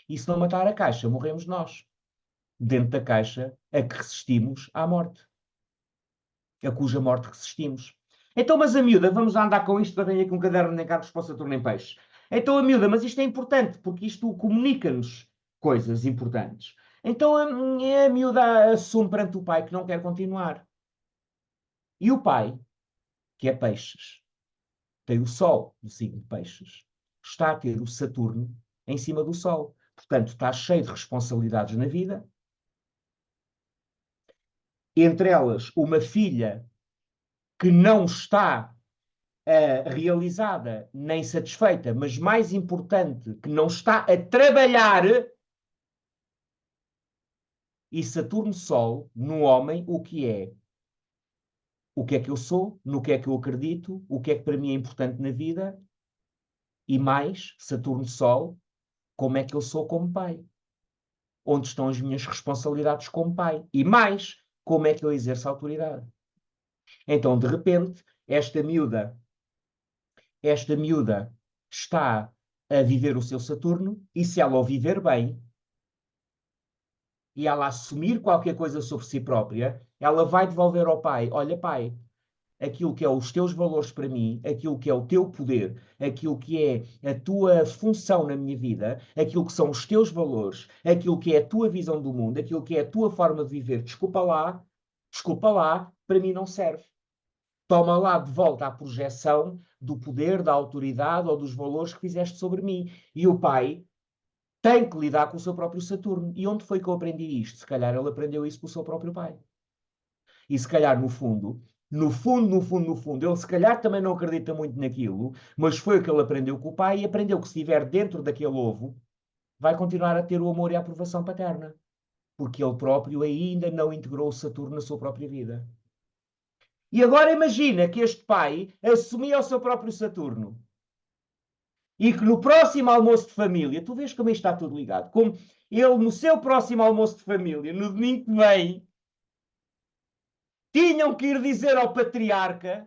[SPEAKER 1] E se não matar a caixa, morremos nós. Dentro da caixa a que resistimos à morte. A cuja morte resistimos. Então, mas a miúda, vamos andar com isto, que eu tenho aqui um caderno de encargos para o Saturno em Peixes. Então, a miúda, mas isto é importante, porque isto comunica-nos coisas importantes. Então, a miúda assume perante o pai que não quer continuar. E o pai, que é Peixes, tem o Sol no signo de Peixes, está a ter o Saturno em cima do Sol. Portanto, está cheio de responsabilidades na vida. Entre elas, uma filha que não está realizada nem satisfeita, mas mais importante, que não está a trabalhar, e Saturno-Sol, no homem, o que é? O que é que eu sou? No que é que eu acredito? O que é que para mim é importante na vida? E mais, Saturno-Sol, como é que eu sou como pai? Onde estão as minhas responsabilidades como pai? E mais, como é que eu exerço a autoridade? Então, de repente, esta miúda está a viver o seu Saturno, e se ela o viver bem, e ela assumir qualquer coisa sobre si própria, ela vai devolver ao pai: olha, pai, aquilo que é os teus valores para mim, aquilo que é o teu poder, aquilo que é a tua função na minha vida, aquilo que são os teus valores, aquilo que é a tua visão do mundo, aquilo que é a tua forma de viver, desculpa lá, para mim não serve. Toma lá de volta a projeção do poder, da autoridade ou dos valores que fizeste sobre mim. E o pai tem que lidar com o seu próprio Saturno. E onde foi que eu aprendi isto? Se calhar ele aprendeu isso com o seu próprio pai. E se calhar, no fundo, ele se calhar também não acredita muito naquilo, mas foi o que ele aprendeu com o pai e aprendeu que se estiver dentro daquele ovo, vai continuar a ter o amor e a aprovação paterna. Porque ele próprio ainda não integrou o Saturno na sua própria vida. E agora imagina que este pai assumia o seu próprio Saturno. E que no próximo almoço de família, tu vês como isto está tudo ligado, como ele no seu próximo almoço de família, no domingo que vem, tinham que ir dizer ao patriarca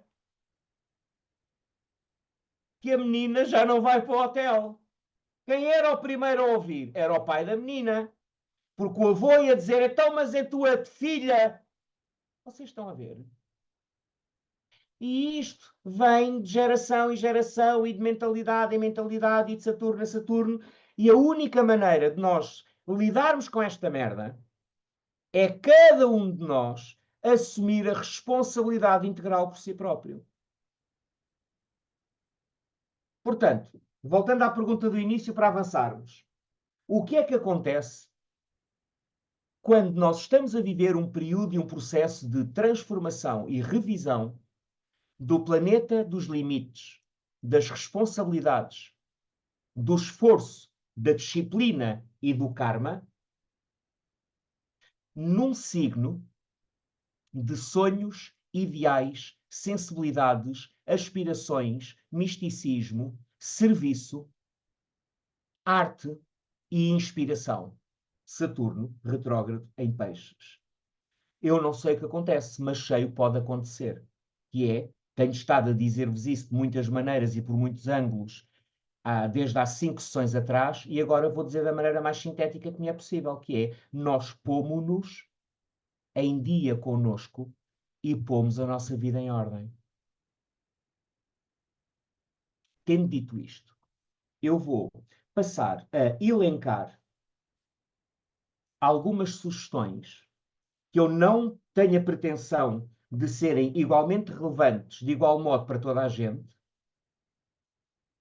[SPEAKER 1] que a menina já não vai para o hotel. Quem era o primeiro a ouvir? Era o pai da menina. Porque o avô ia dizer: então, mas é tua filha. Vocês estão a ver? E isto vem de geração em geração e de mentalidade em mentalidade e de Saturno a Saturno. E a única maneira de nós lidarmos com esta merda é cada um de nós assumir a responsabilidade integral por si próprio. Portanto, voltando à pergunta do início para avançarmos, o que é que acontece quando nós estamos a viver um período e um processo de transformação e revisão do planeta dos limites, das responsabilidades, do esforço, da disciplina e do karma, num signo de sonhos, ideais, sensibilidades, aspirações, misticismo, serviço, arte e inspiração. Saturno retrógrado em Peixes. Eu não sei o que acontece, mas sei o que pode acontecer. Que é, tenho estado a dizer-vos isso de muitas maneiras e por muitos ângulos, desde há 5 sessões atrás, e agora vou dizer da maneira mais sintética que me é possível, que é, nós pomos-nos em dia connosco e pomos a nossa vida em ordem. Tendo dito isto, eu vou passar a elencar algumas sugestões que eu não tenho a pretensão de serem igualmente relevantes, de igual modo para toda a gente,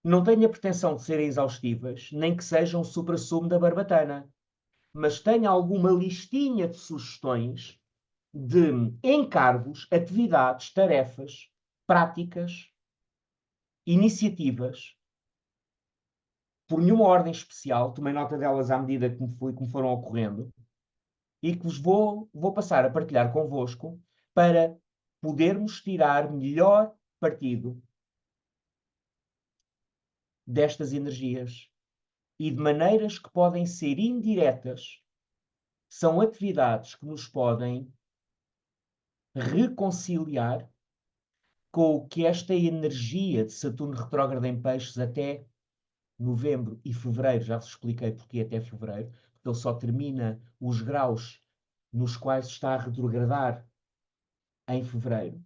[SPEAKER 1] não tenho a pretensão de serem exaustivas, nem que sejam o suprassumo da barbatana, mas tenho alguma listinha de sugestões de encargos, atividades, tarefas, práticas, iniciativas, por nenhuma ordem especial, tomei nota delas à medida que me foram ocorrendo, e que vos vou passar a partilhar convosco para podermos tirar melhor partido destas energias e de maneiras que podem ser indiretas, são atividades que nos podem reconciliar com o que esta energia de Saturno retrógrado em Peixes até novembro e fevereiro, já vos expliquei porque até fevereiro, porque ele só termina os graus nos quais está a retrogradar em fevereiro.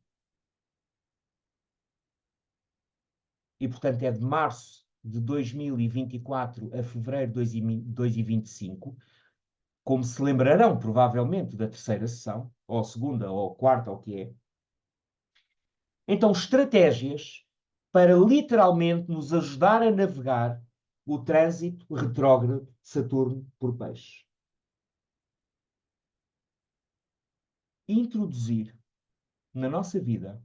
[SPEAKER 1] E, portanto, é de março de 2024 a fevereiro de 2025, como se lembrarão, provavelmente, da terceira sessão, ou a segunda, ou a quarta, ou o que é. Então, estratégias para literalmente nos ajudar a navegar o trânsito retrógrado de Saturno por Peixes. Introduzir na nossa vida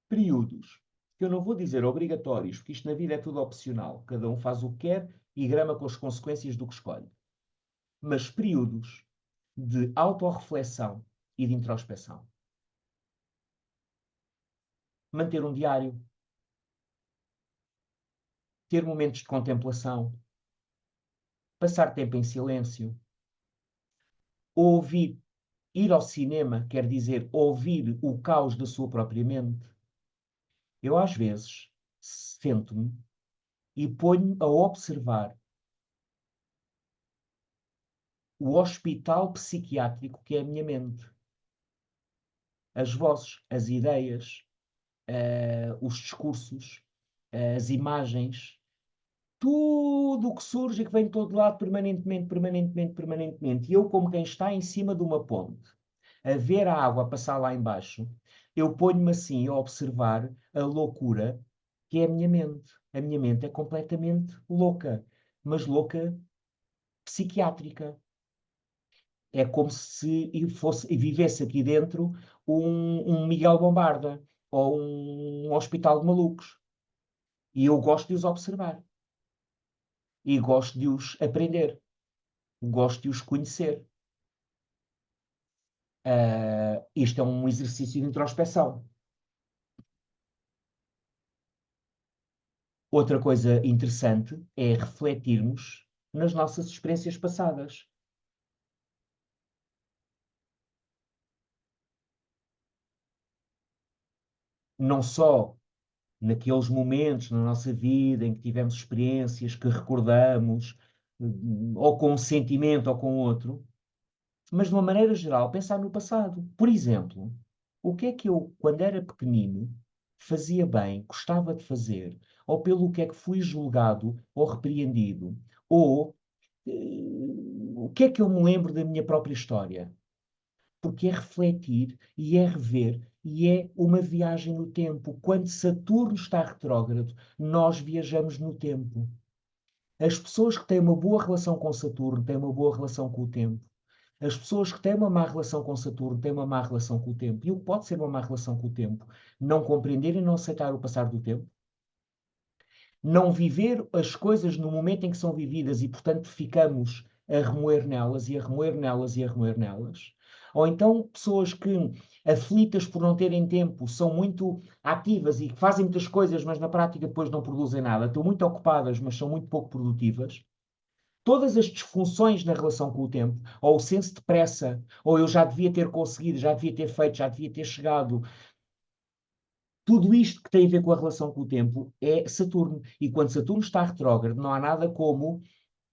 [SPEAKER 1] períodos, que eu não vou dizer obrigatórios, porque isto na vida é tudo opcional, cada um faz o que quer e grama com as consequências do que escolhe, mas períodos de autorreflexão e de introspeção. Manter um diário, ter momentos de contemplação, passar tempo em silêncio, ouvir, ir ao cinema, quer dizer, ouvir o caos da sua própria mente. Eu, às vezes, sento-me e ponho a observar o hospital psiquiátrico que é a minha mente. As vozes, as ideias, os discursos, as imagens, tudo o que surge e que vem de todo lado permanentemente, permanentemente, permanentemente. E eu, como quem está em cima de uma ponte, a ver a água passar lá embaixo, eu ponho-me assim a observar a loucura que é a minha mente. A minha mente é completamente louca, mas louca psiquiátrica. É como se vivesse aqui dentro um Miguel Bombarda ou um hospital de malucos. E eu gosto de os observar. E gosto de os aprender. Gosto de os conhecer. Isto é um exercício de introspeção. Outra coisa interessante é refletirmos nas nossas experiências passadas. Não só naqueles momentos na nossa vida em que tivemos experiências que recordamos, ou com um sentimento ou com outro, mas de uma maneira geral, pensar no passado. Por exemplo, o que é que eu, quando era pequenino, fazia bem, gostava de fazer, ou pelo que é que fui julgado ou repreendido, ou o que é que eu me lembro da minha própria história? Porque é refletir e é rever e é uma viagem no tempo. Quando Saturno está retrógrado, nós viajamos no tempo. As pessoas que têm uma boa relação com Saturno têm uma boa relação com o tempo. As pessoas que têm uma má relação com Saturno têm uma má relação com o tempo. E o que pode ser uma má relação com o tempo? Não compreender e não aceitar o passar do tempo. Não viver as coisas no momento em que são vividas e, portanto, ficamos a remoer nelas e a remoer nelas e a remoer nelas. Ou então pessoas que, aflitas por não terem tempo, são muito ativas e fazem muitas coisas, mas na prática depois não produzem nada. Estão muito ocupadas, mas são muito pouco produtivas. Todas as disfunções na relação com o tempo, ou o senso de pressa, ou eu já devia ter conseguido, já devia ter feito, já devia ter chegado, tudo isto que tem a ver com a relação com o tempo é Saturno. E quando Saturno está retrógrado, não há nada como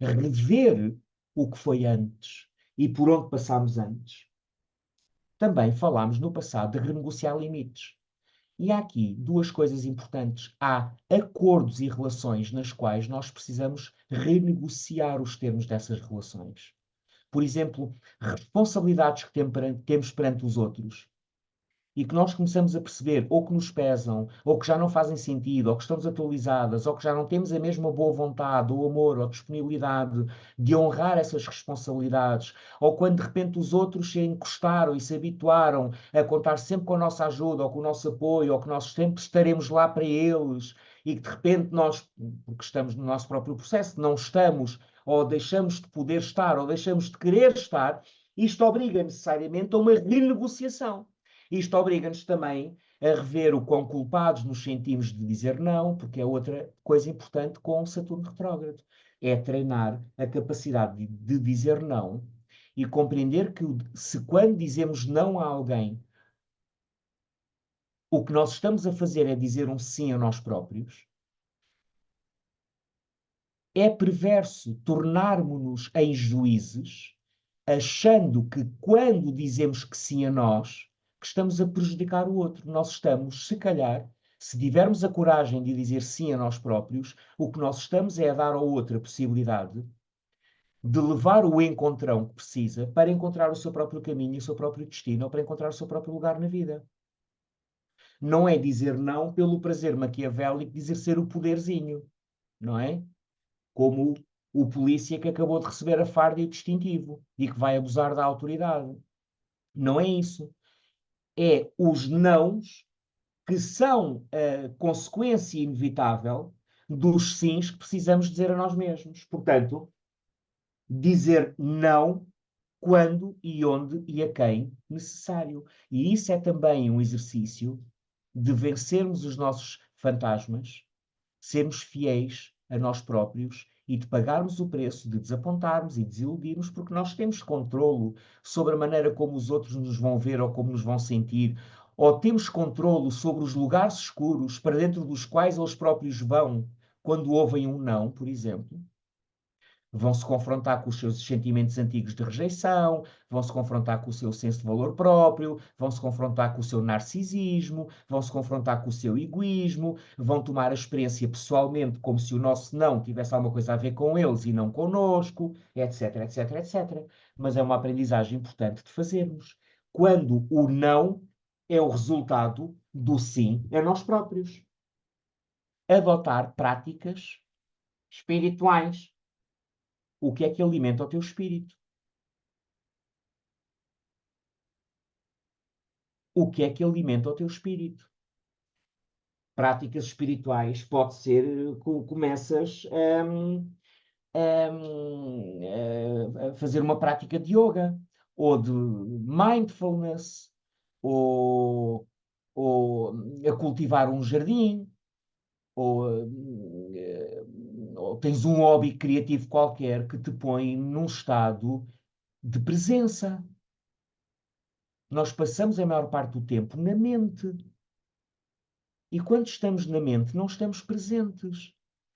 [SPEAKER 1] rever o que foi antes e por onde passámos antes. Também falámos no passado de renegociar limites. E há aqui duas coisas importantes. Há acordos e relações nas quais nós precisamos renegociar os termos dessas relações. Por exemplo, responsabilidades que temos perante os outros e que nós começamos a perceber ou que nos pesam, ou que já não fazem sentido, ou que estão desatualizadas, ou que já não temos a mesma boa vontade, ou amor, ou disponibilidade de honrar essas responsabilidades, ou quando de repente os outros se encostaram e se habituaram a contar sempre com a nossa ajuda, ou com o nosso apoio, ou que nós sempre estaremos lá para eles, e que de repente nós, porque estamos no nosso próprio processo, não estamos, ou deixamos de poder estar, ou deixamos de querer estar, isto obriga necessariamente a uma renegociação. Isto obriga-nos também a rever o quão culpados nos sentimos de dizer não, porque é outra coisa importante com Saturno retrógrado. É treinar a capacidade de dizer não e compreender que se quando dizemos não a alguém, o que nós estamos a fazer é dizer um sim a nós próprios, é perverso tornarmos-nos em juízes, achando que quando dizemos que sim a nós, que estamos a prejudicar o outro. Nós estamos, se calhar, se tivermos a coragem de dizer sim a nós próprios, o que nós estamos é a dar ao outro a possibilidade de levar o encontrão que precisa para encontrar o seu próprio caminho, o seu próprio destino, ou para encontrar o seu próprio lugar na vida. Não é dizer não pelo prazer maquiavélico de dizer ser o poderzinho, não é? Como o polícia que acabou de receber a farda e o distintivo e que vai abusar da autoridade. Não é isso. É os nãos que são a consequência inevitável dos sims que precisamos dizer a nós mesmos. Portanto, dizer não quando e onde e a quem necessário. E isso é também um exercício de vencermos os nossos fantasmas, sermos fiéis a nós próprios e de pagarmos o preço de desapontarmos e desiludirmos, porque nós temos controlo sobre a maneira como os outros nos vão ver ou como nos vão sentir, ou temos controlo sobre os lugares escuros para dentro dos quais eles próprios vão quando ouvem um não, por exemplo. Vão se confrontar com os seus sentimentos antigos de rejeição, vão se confrontar com o seu senso de valor próprio, vão se confrontar com o seu narcisismo, vão se confrontar com o seu egoísmo, vão tomar a experiência pessoalmente como se o nosso não tivesse alguma coisa a ver com eles e não connosco, etc, etc, etc. Mas é uma aprendizagem importante de fazermos. Quando o não é o resultado do sim a nós próprios. Adotar práticas espirituais. O que é que alimenta o teu espírito? O que é que alimenta o teu espírito? Práticas espirituais pode ser, começas a fazer uma prática de yoga, ou de mindfulness, ou, ou a cultivar um jardim, ou, ou tens um hobby criativo qualquer que te põe num estado de presença. Nós passamos a maior parte do tempo na mente. E quando estamos na mente, não estamos presentes.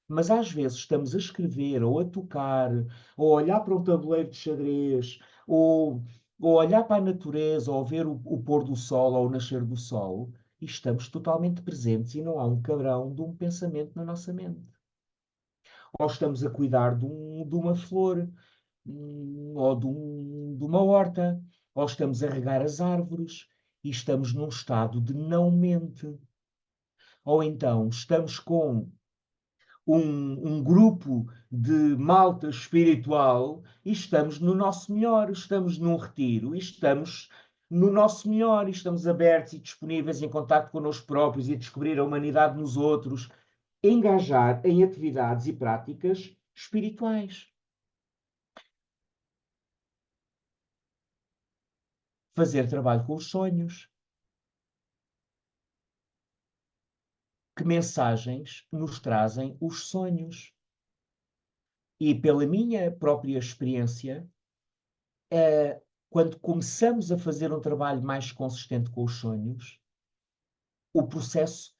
[SPEAKER 1] Mas às vezes estamos a escrever, ou a tocar, ou a olhar para um tabuleiro de xadrez, ou olhar para a natureza, ou ver o pôr do sol ou o nascer do sol, e estamos totalmente presentes e não há um cabrão de um pensamento na nossa mente. Ou estamos a cuidar de uma flor, ou de uma horta, ou estamos a regar as árvores, e estamos num estado de não mente. Ou então estamos com um grupo de malta espiritual e estamos no nosso melhor, estamos num retiro e estamos no nosso melhor, e estamos abertos e disponíveis em contacto connosco próprios e a descobrir a humanidade nos outros, engajar em atividades e práticas espirituais. Fazer trabalho com os sonhos. Que mensagens nos trazem os sonhos? E pela minha própria experiência, quando começamos a fazer um trabalho mais consistente com os sonhos, o processo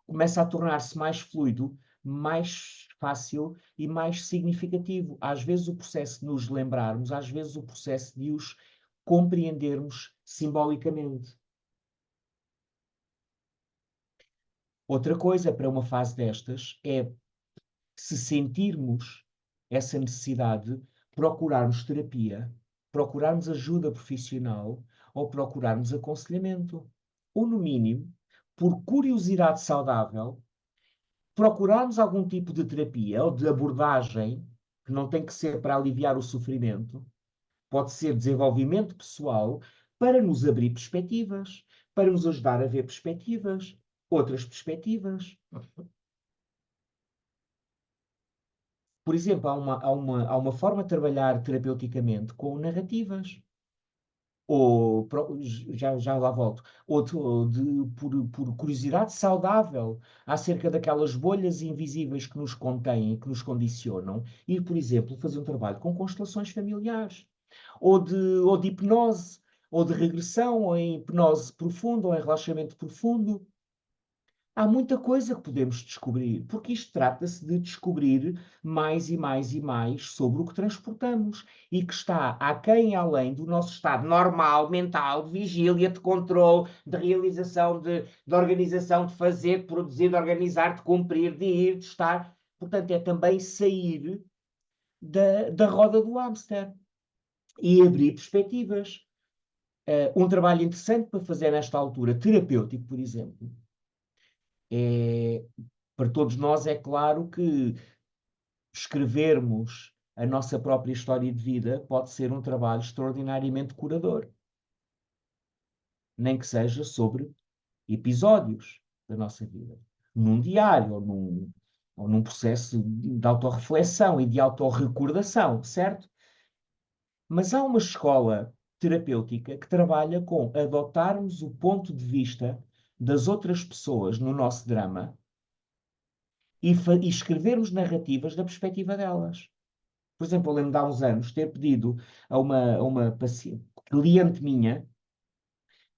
[SPEAKER 1] começa a tornar-se mais fluido, mais fácil e mais significativo. Às vezes o processo de nos lembrarmos, às vezes o processo de os compreendermos simbolicamente. Outra coisa para uma fase destas é, se sentirmos essa necessidade, procurarmos terapia, procurarmos ajuda profissional ou procurarmos aconselhamento. Ou, no mínimo, por curiosidade saudável, procurarmos algum tipo de terapia ou de abordagem, que não tem que ser para aliviar o sofrimento, pode ser desenvolvimento pessoal, para nos abrir perspectivas, para nos ajudar a ver perspectivas, outras perspectivas. Por exemplo, há uma forma de trabalhar terapeuticamente com narrativas. Ou, já lá volto, por curiosidade saudável acerca daquelas bolhas invisíveis que nos contêm, que nos condicionam, ir, por exemplo, fazer um trabalho com constelações familiares, ou de hipnose, ou de regressão, ou em hipnose profunda, ou em relaxamento profundo. Há muita coisa que podemos descobrir, porque isto trata-se de descobrir mais e mais e mais sobre o que transportamos e que está aquém e além do nosso estado normal, mental, de vigília, de controle, de realização, de organização, de fazer, de produzir, de organizar, de cumprir, de ir, de estar. Portanto, é também sair da roda do hamster e abrir perspectivas. Um trabalho interessante para fazer nesta altura, terapêutico, por exemplo, é, para todos nós é claro que escrevermos a nossa própria história de vida pode ser um trabalho extraordinariamente curador, nem que seja sobre episódios da nossa vida, num diário ou num processo de autorreflexão e de autorrecordação, certo? Mas há uma escola terapêutica que trabalha com adotarmos o ponto de vista das outras pessoas no nosso drama e escrevermos narrativas da perspectiva delas. Por exemplo, eu lembro de há uns anos ter pedido a uma paciente, cliente minha,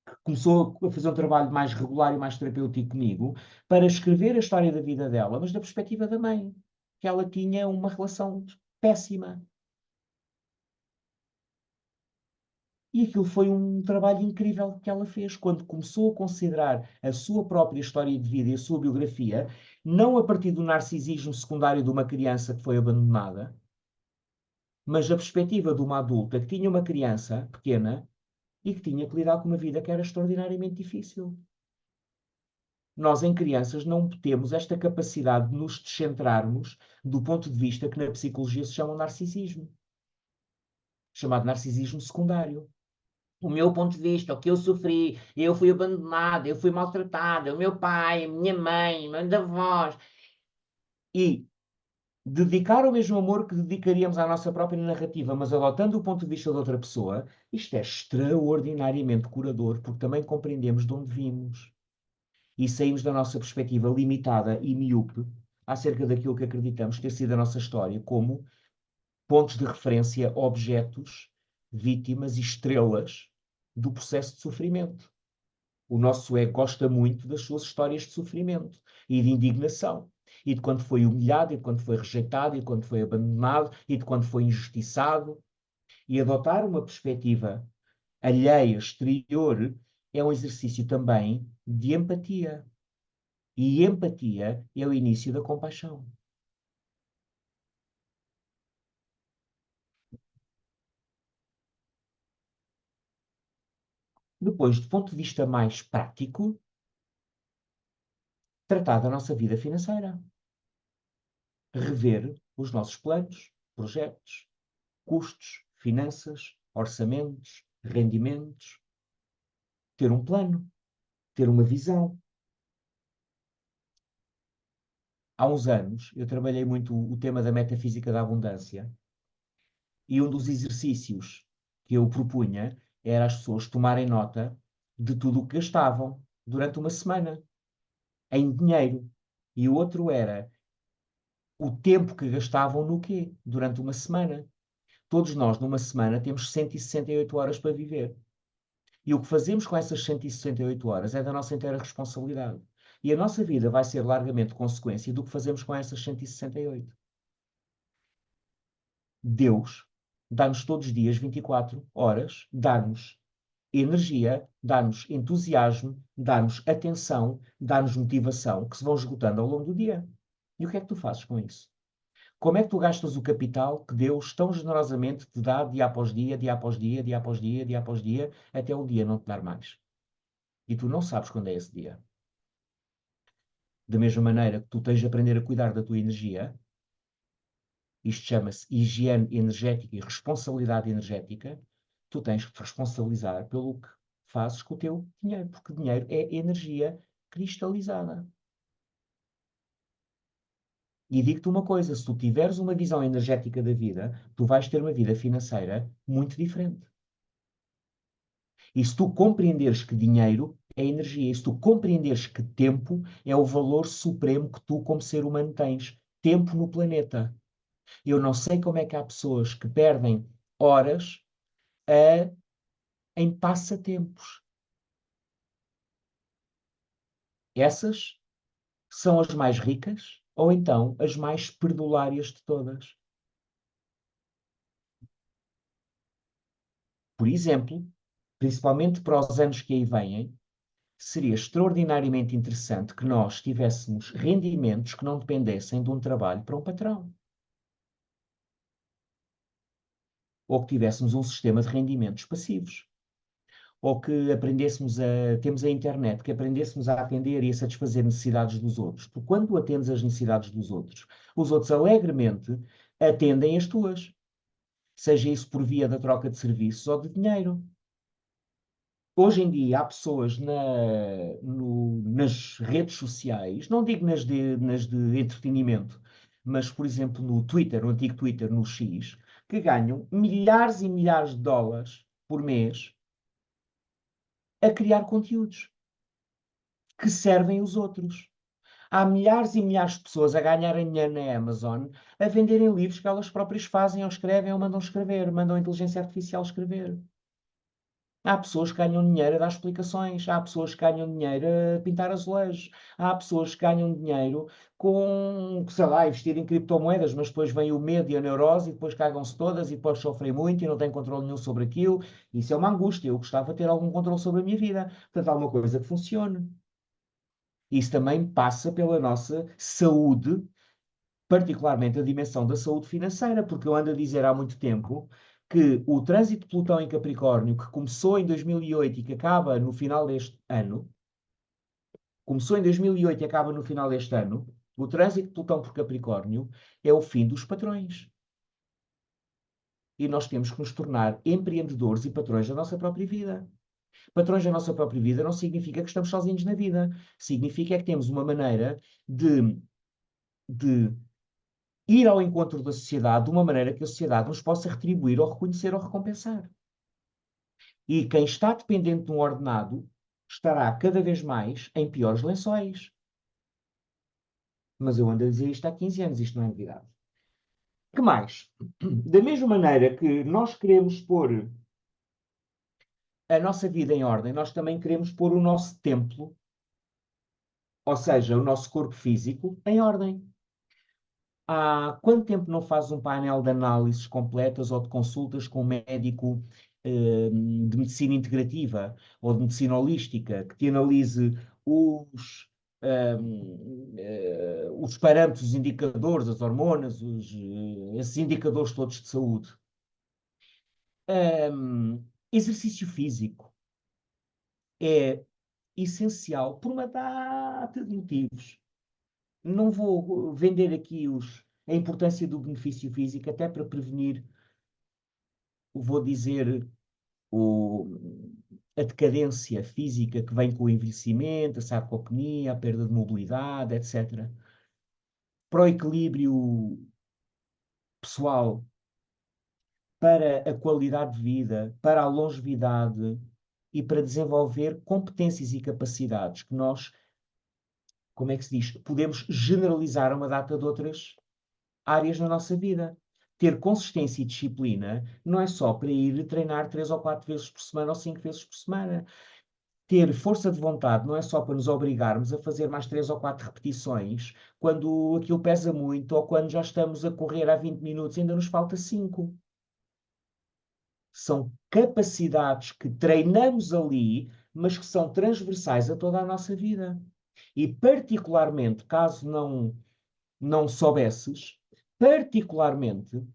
[SPEAKER 1] que começou a fazer um trabalho mais regular e mais terapêutico comigo, para escrever a história da vida dela, mas da perspectiva da mãe, que ela tinha uma relação péssima. E aquilo foi um trabalho incrível que ela fez quando começou a considerar a sua própria história de vida e a sua biografia, não a partir do narcisismo secundário de uma criança que foi abandonada, mas a perspectiva de uma adulta que tinha uma criança pequena e que tinha que lidar com uma vida que era extraordinariamente difícil. Nós, em crianças, não temos esta capacidade de nos descentrarmos do ponto de vista que na psicologia se chama narcisismo, chamado narcisismo secundário. O meu ponto de vista, o que eu sofri, eu fui abandonada, eu fui maltratada, o meu pai, a minha mãe, meus avós. E dedicar o mesmo amor que dedicaríamos à nossa própria narrativa, mas adotando o ponto de vista de outra pessoa, isto é extraordinariamente curador, porque também compreendemos de onde vimos e saímos da nossa perspectiva limitada e míope acerca daquilo que acreditamos ter sido a nossa história, como pontos de referência, objetos, vítimas e estrelas do processo de sofrimento. O nosso ego gosta muito das suas histórias de sofrimento e de indignação. E de quando foi humilhado, e de quando foi rejeitado, e de quando foi abandonado, e de quando foi injustiçado. E adotar uma perspectiva alheia, exterior, é um exercício também de empatia. E empatia é o início da compaixão. Depois, do ponto de vista mais prático, tratar da nossa vida financeira. rever os nossos planos, projetos, custos, finanças, orçamentos, rendimentos, ter um plano, ter uma visão. Há uns anos, eu trabalhei muito o tema da metafísica da abundância e um dos exercícios que eu propunha era as pessoas tomarem nota de tudo o que gastavam durante uma semana, em dinheiro. E o outro era o tempo que gastavam no quê? Durante uma semana. Todos nós, numa semana, temos 168 horas para viver. E o que fazemos com essas 168 horas é da nossa inteira responsabilidade. E a nossa vida vai ser largamente consequência do que fazemos com essas 168. Deus dá-nos todos os dias 24 horas, dá-nos energia, dá-nos entusiasmo, dá-nos atenção, dá-nos motivação, que se vão esgotando ao longo do dia. E o que é que tu fazes com isso? Como é que tu gastas o capital que Deus tão generosamente te dá dia após dia, dia após dia, dia após dia, dia após dia, até um dia não te dar mais? E tu não sabes quando é esse dia. Da mesma maneira que tu tens de aprender a cuidar da tua energia, isto chama-se higiene energética e responsabilidade energética, tu tens que te responsabilizar pelo que fazes com o teu dinheiro, porque dinheiro é energia cristalizada. E digo-te uma coisa, se tu tiveres uma visão energética da vida, tu vais ter uma vida financeira muito diferente. E se tu compreenderes que dinheiro é energia, e se tu compreenderes que tempo é o valor supremo que tu, como ser humano, tens, tempo no planeta. Eu não sei como é que há pessoas que perdem horas a, em passatempos. Essas são as mais ricas ou então as mais perdulárias de todas. Por exemplo, principalmente para os anos que aí vêm, seria extraordinariamente interessante que nós tivéssemos rendimentos que não dependessem de um trabalho para um patrão. Ou que tivéssemos um sistema de rendimentos passivos. Ou que aprendêssemos temos a internet, que aprendêssemos a atender e a satisfazer necessidades dos outros. Porque quando tu atendes as necessidades dos outros, os outros alegremente atendem as tuas. Seja isso por via da troca de serviços ou de dinheiro. Hoje em dia há pessoas nas redes sociais, não digo nas de entretenimento, mas, por exemplo, no Twitter, no antigo Twitter, no X, que ganham milhares e milhares de dólares por mês a criar conteúdos que servem os outros. Há milhares e milhares de pessoas a ganharem dinheiro na Amazon a venderem livros que elas próprias fazem ou escrevem ou mandam escrever, mandam a inteligência artificial escrever. Há pessoas que ganham dinheiro a dar explicações, há pessoas que ganham dinheiro a pintar azulejos, há pessoas que ganham dinheiro com, sei lá, investir em criptomoedas, mas depois vem o medo e a neurose e depois cagam-se todas e depois sofrem muito e não têm controle nenhum sobre aquilo. Isso é uma angústia. Eu gostava de ter algum controle sobre a minha vida. Portanto, há uma coisa que funcione. Isso também passa pela nossa saúde, particularmente a dimensão da saúde financeira, porque eu ando a dizer há muito tempo que o trânsito de Plutão em Capricórnio, que começou em 2008 e que acaba no final deste ano, começou em 2008 e acaba no final deste ano, o trânsito de Plutão por Capricórnio é o fim dos patrões. E nós temos que nos tornar empreendedores e patrões da nossa própria vida. Patrões da nossa própria vida não significa que estamos sozinhos na vida. Significa que temos uma maneira de ir ao encontro da sociedade de uma maneira que a sociedade nos possa retribuir ou reconhecer ou recompensar. E quem está dependente de um ordenado estará cada vez mais em piores lençóis. Mas eu ando a dizer isto há 15 anos, isto não é novidade. Que mais? Da mesma maneira que nós queremos pôr a nossa vida em ordem, nós também queremos pôr o nosso templo, ou seja, o nosso corpo físico, em ordem. Há quanto tempo não faz um painel de análises completas ou de consultas com um médico de medicina integrativa ou de medicina holística que te analise os parâmetros, os indicadores, as hormonas, esses indicadores todos de saúde? Exercício físico é essencial por uma data de motivos. Não vou vender aqui a importância do benefício físico, até para prevenir, vou dizer, a decadência física que vem com o envelhecimento, a sarcopenia, a perda de mobilidade, etc. Para o equilíbrio pessoal, para a qualidade de vida, para a longevidade e para desenvolver competências e capacidades que nós, como é que se diz, podemos generalizar a uma data de outras áreas na nossa vida. Ter consistência e disciplina não é só para ir treinar 3 ou 4 vezes por semana ou 5 vezes por semana. Ter força de vontade não é só para nos obrigarmos a fazer mais 3 ou 4 repetições quando aquilo pesa muito ou quando já estamos a correr há 20 minutos e ainda nos falta 5. São capacidades que treinamos ali, mas que são transversais a toda a nossa vida. E particularmente, caso não soubesses, particularmente,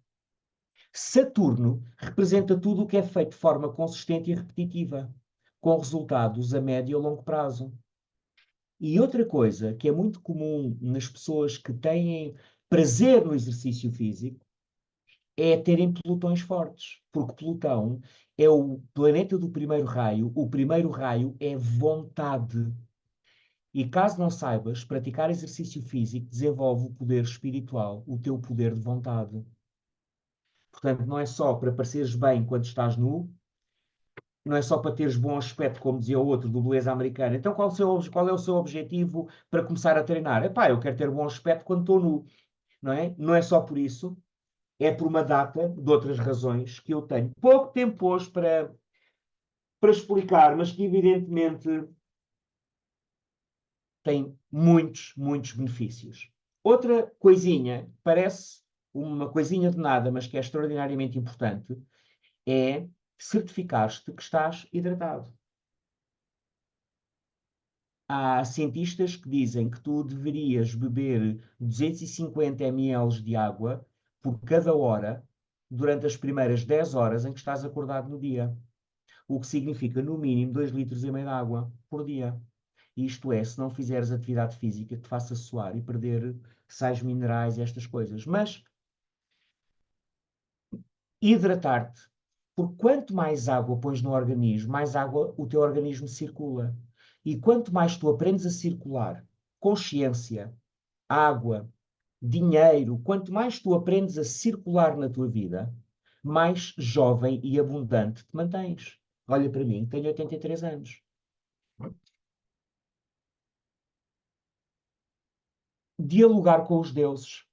[SPEAKER 1] Saturno representa tudo o que é feito de forma consistente e repetitiva, com resultados a médio e a longo prazo. E outra coisa que é muito comum nas pessoas que têm prazer no exercício físico é terem pelotões fortes, porque Plutão é o planeta do primeiro raio, o primeiro raio é vontade. E caso não saibas, praticar exercício físico desenvolve o poder espiritual, o teu poder de vontade. Portanto, não é só para pareceres bem quando estás nu, não é só para teres bom aspecto, como dizia o outro, do beleza americana. Então, qual é o seu objetivo para começar a treinar? Epá, eu quero ter bom aspecto quando estou nu, não é? Não é só por isso, é por uma data de outras razões que eu tenho pouco tempo hoje para explicar, mas que evidentemente tem muitos, muitos benefícios. Outra coisinha, parece uma coisinha de nada, mas que é extraordinariamente importante, é certificar-te que estás hidratado. Há cientistas que dizem que tu deverias beber 250 ml de água por cada hora durante as primeiras 10 horas em que estás acordado no dia. O que significa, no mínimo, 2,5 litros de água por dia. Isto é, se não fizeres atividade física que te faça suar e perder sais minerais e estas coisas. Mas hidratar-te. Porque quanto mais água pões no organismo, mais água o teu organismo circula. E quanto mais tu aprendes a circular, consciência, água, dinheiro, quanto mais tu aprendes a circular na tua vida, mais jovem e abundante te mantens. Olha para mim, tenho 83 anos. Dialogar com os deuses.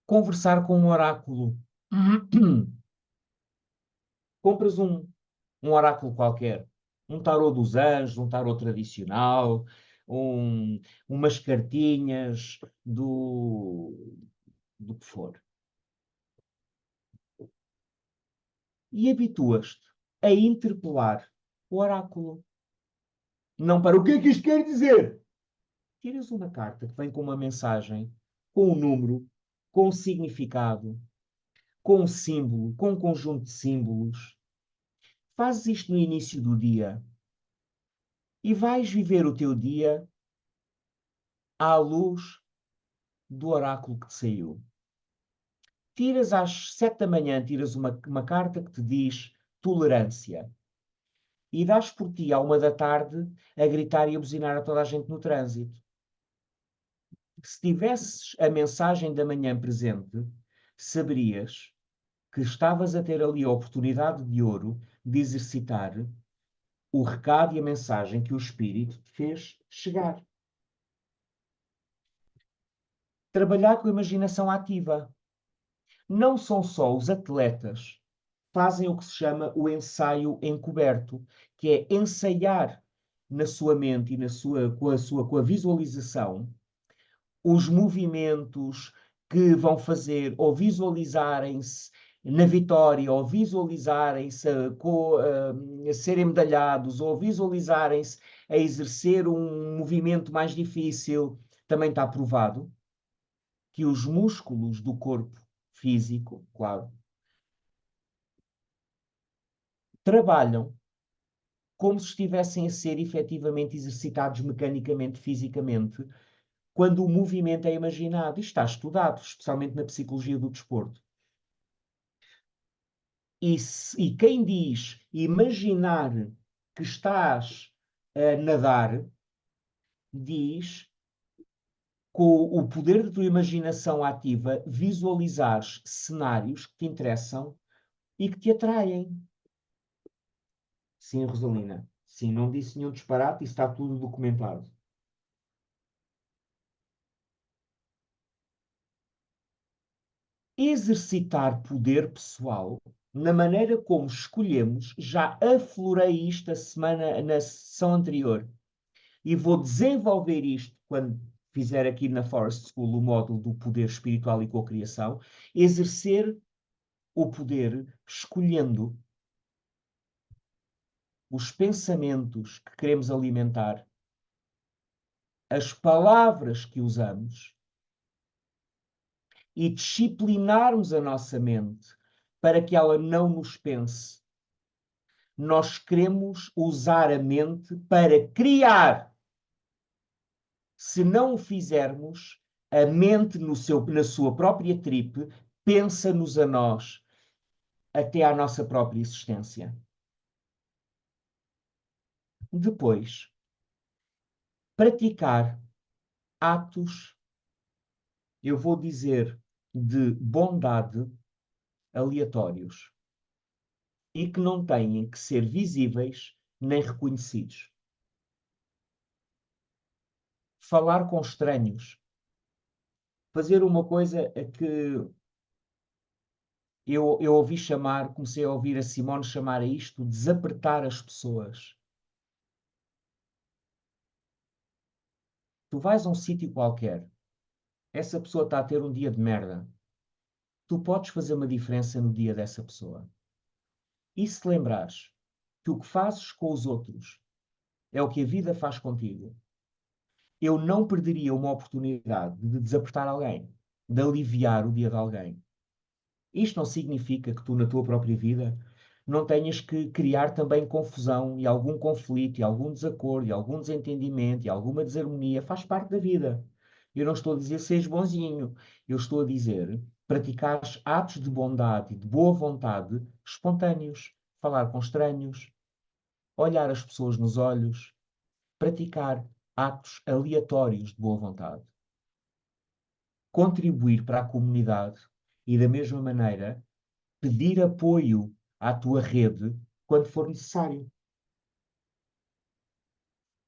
[SPEAKER 1] Conversar com um oráculo. Compras um oráculo qualquer, um tarô dos anjos, um tarô tradicional, umas cartinhas do que for. E habituas-te a interpelar o oráculo. Não para o que é que isto quer dizer? Tiras uma carta que vem com uma mensagem, com um número, com um significado, com um símbolo, com um conjunto de símbolos. Fazes isto no início do dia e vais viver o teu dia à luz do oráculo que te saiu. Tiras às 7 da manhã, tiras uma carta que te diz tolerância. E dás por ti à 1 da tarde a gritar e a buzinar a toda a gente no trânsito. Se tivesses a mensagem da manhã presente, saberias que estavas a ter ali a oportunidade de ouro de exercitar o recado e a mensagem que o Espírito te fez chegar. Trabalhar com a imaginação ativa. Não são só os atletas que fazem o que se chama o ensaio encoberto, que é ensaiar na sua mente e com a visualização os movimentos que vão fazer ou visualizarem-se na vitória, ou visualizarem-se a serem medalhados, ou visualizarem-se a exercer um movimento mais difícil. Também está provado que os músculos do corpo físico, claro, trabalham como se estivessem a ser efetivamente exercitados mecanicamente, fisicamente, quando o movimento é imaginado. Isto está estudado, especialmente na psicologia do desporto. E quem diz imaginar que estás a nadar, diz, com o poder da tua imaginação ativa, visualizares cenários que te interessam e que te atraem. Sim, Rosalina. Sim, não disse nenhum disparate, isso está tudo documentado. Exercitar poder pessoal na maneira como escolhemos, já aflorei isto a semana, na sessão anterior, e vou desenvolver isto quando fizer aqui na Forest School o módulo do poder espiritual e cocriação, exercer o poder escolhendo os pensamentos que queremos alimentar, as palavras que usamos e disciplinarmos a nossa mente para que ela não nos pense. Nós queremos usar a mente para criar. Se não o fizermos, a mente na sua própria tripe pensa-nos a nós até à nossa própria existência. Depois, praticar atos, eu vou dizer, de bondade aleatórios e que não têm que ser visíveis nem reconhecidos. Falar com estranhos. Fazer uma coisa a que eu ouvi chamar, comecei a ouvir a Simone chamar a isto desapertar as pessoas. Tu vais a um sítio qualquer, essa pessoa está a ter um dia de merda. Tu podes fazer uma diferença no dia dessa pessoa. E se te lembrares que o que fazes com os outros é o que a vida faz contigo, eu não perderia uma oportunidade de desapertar alguém, de aliviar o dia de alguém. Isto não significa que tu, na tua própria vida, não tenhas que criar também confusão e algum conflito, e algum desacordo, e algum desentendimento, e alguma desarmonia. Faz parte da vida. Eu não estou a dizer seres bonzinho. Eu estou a dizer praticares atos de bondade e de boa vontade espontâneos. Falar com estranhos, olhar as pessoas nos olhos, praticar atos aleatórios de boa vontade. Contribuir para a comunidade e, da mesma maneira, pedir apoio à tua rede quando for necessário.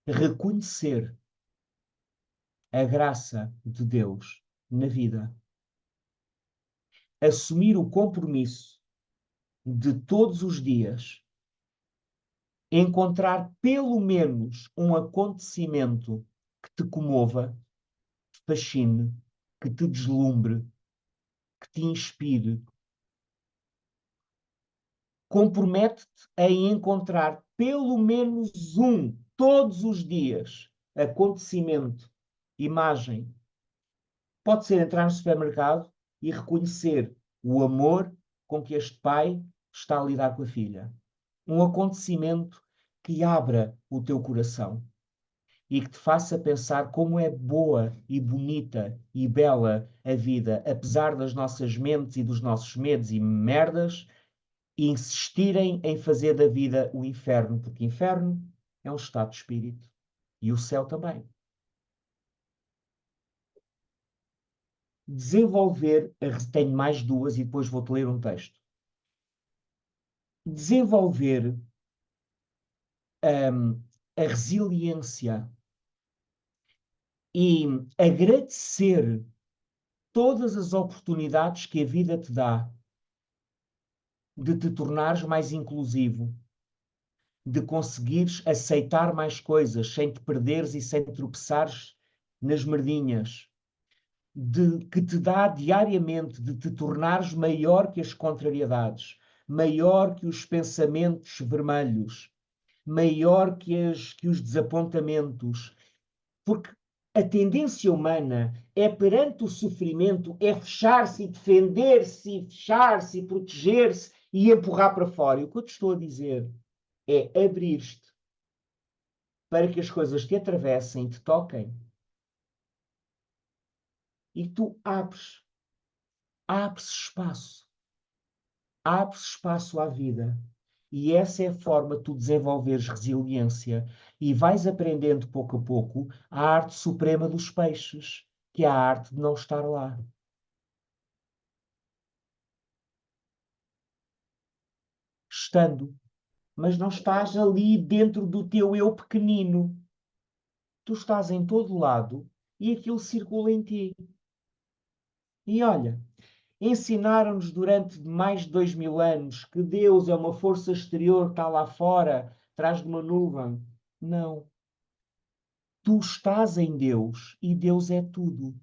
[SPEAKER 1] Reconhecer a graça de Deus na vida. Assumir o compromisso de todos os dias encontrar pelo menos um acontecimento que te comova, te fascine, que te deslumbre, que te inspire. Compromete-te em encontrar pelo menos um, todos os dias, acontecimento, imagem. Pode ser entrar no supermercado e reconhecer o amor com que este pai está a lidar com a filha. Um acontecimento que abra o teu coração e que te faça pensar como é boa e bonita e bela a vida, apesar das nossas mentes e dos nossos medos e merdas, e insistirem em fazer da vida o inferno, porque inferno é um estado de espírito e o céu também. Desenvolver, tenho mais duas e depois vou-te ler um texto. Desenvolver a resiliência e agradecer todas as oportunidades que a vida te dá de te tornares mais inclusivo, de conseguires aceitar mais coisas sem te perderes e sem te tropeçares nas merdinhas, que te dá diariamente de te tornares maior que as contrariedades, maior que os pensamentos vermelhos, maior que os desapontamentos, porque a tendência humana é, perante o sofrimento, é fechar-se e defender-se, e fechar-se e proteger-se e empurrar para fora. E o que eu te estou a dizer é abrir-te para que as coisas te atravessem, te toquem. E tu abres espaço. Abres espaço à vida. E essa é a forma de tu desenvolveres resiliência. E vais aprendendo pouco a pouco a arte suprema dos peixes, que é a arte de não estar lá. Estando. Mas não estás ali dentro do teu eu pequenino. Tu estás em todo lado e aquilo circula em ti. E olha, ensinaram-nos durante mais de 2000 anos que Deus é uma força exterior que está lá fora, atrás de uma nuvem. Não. Tu estás em Deus e Deus é tudo.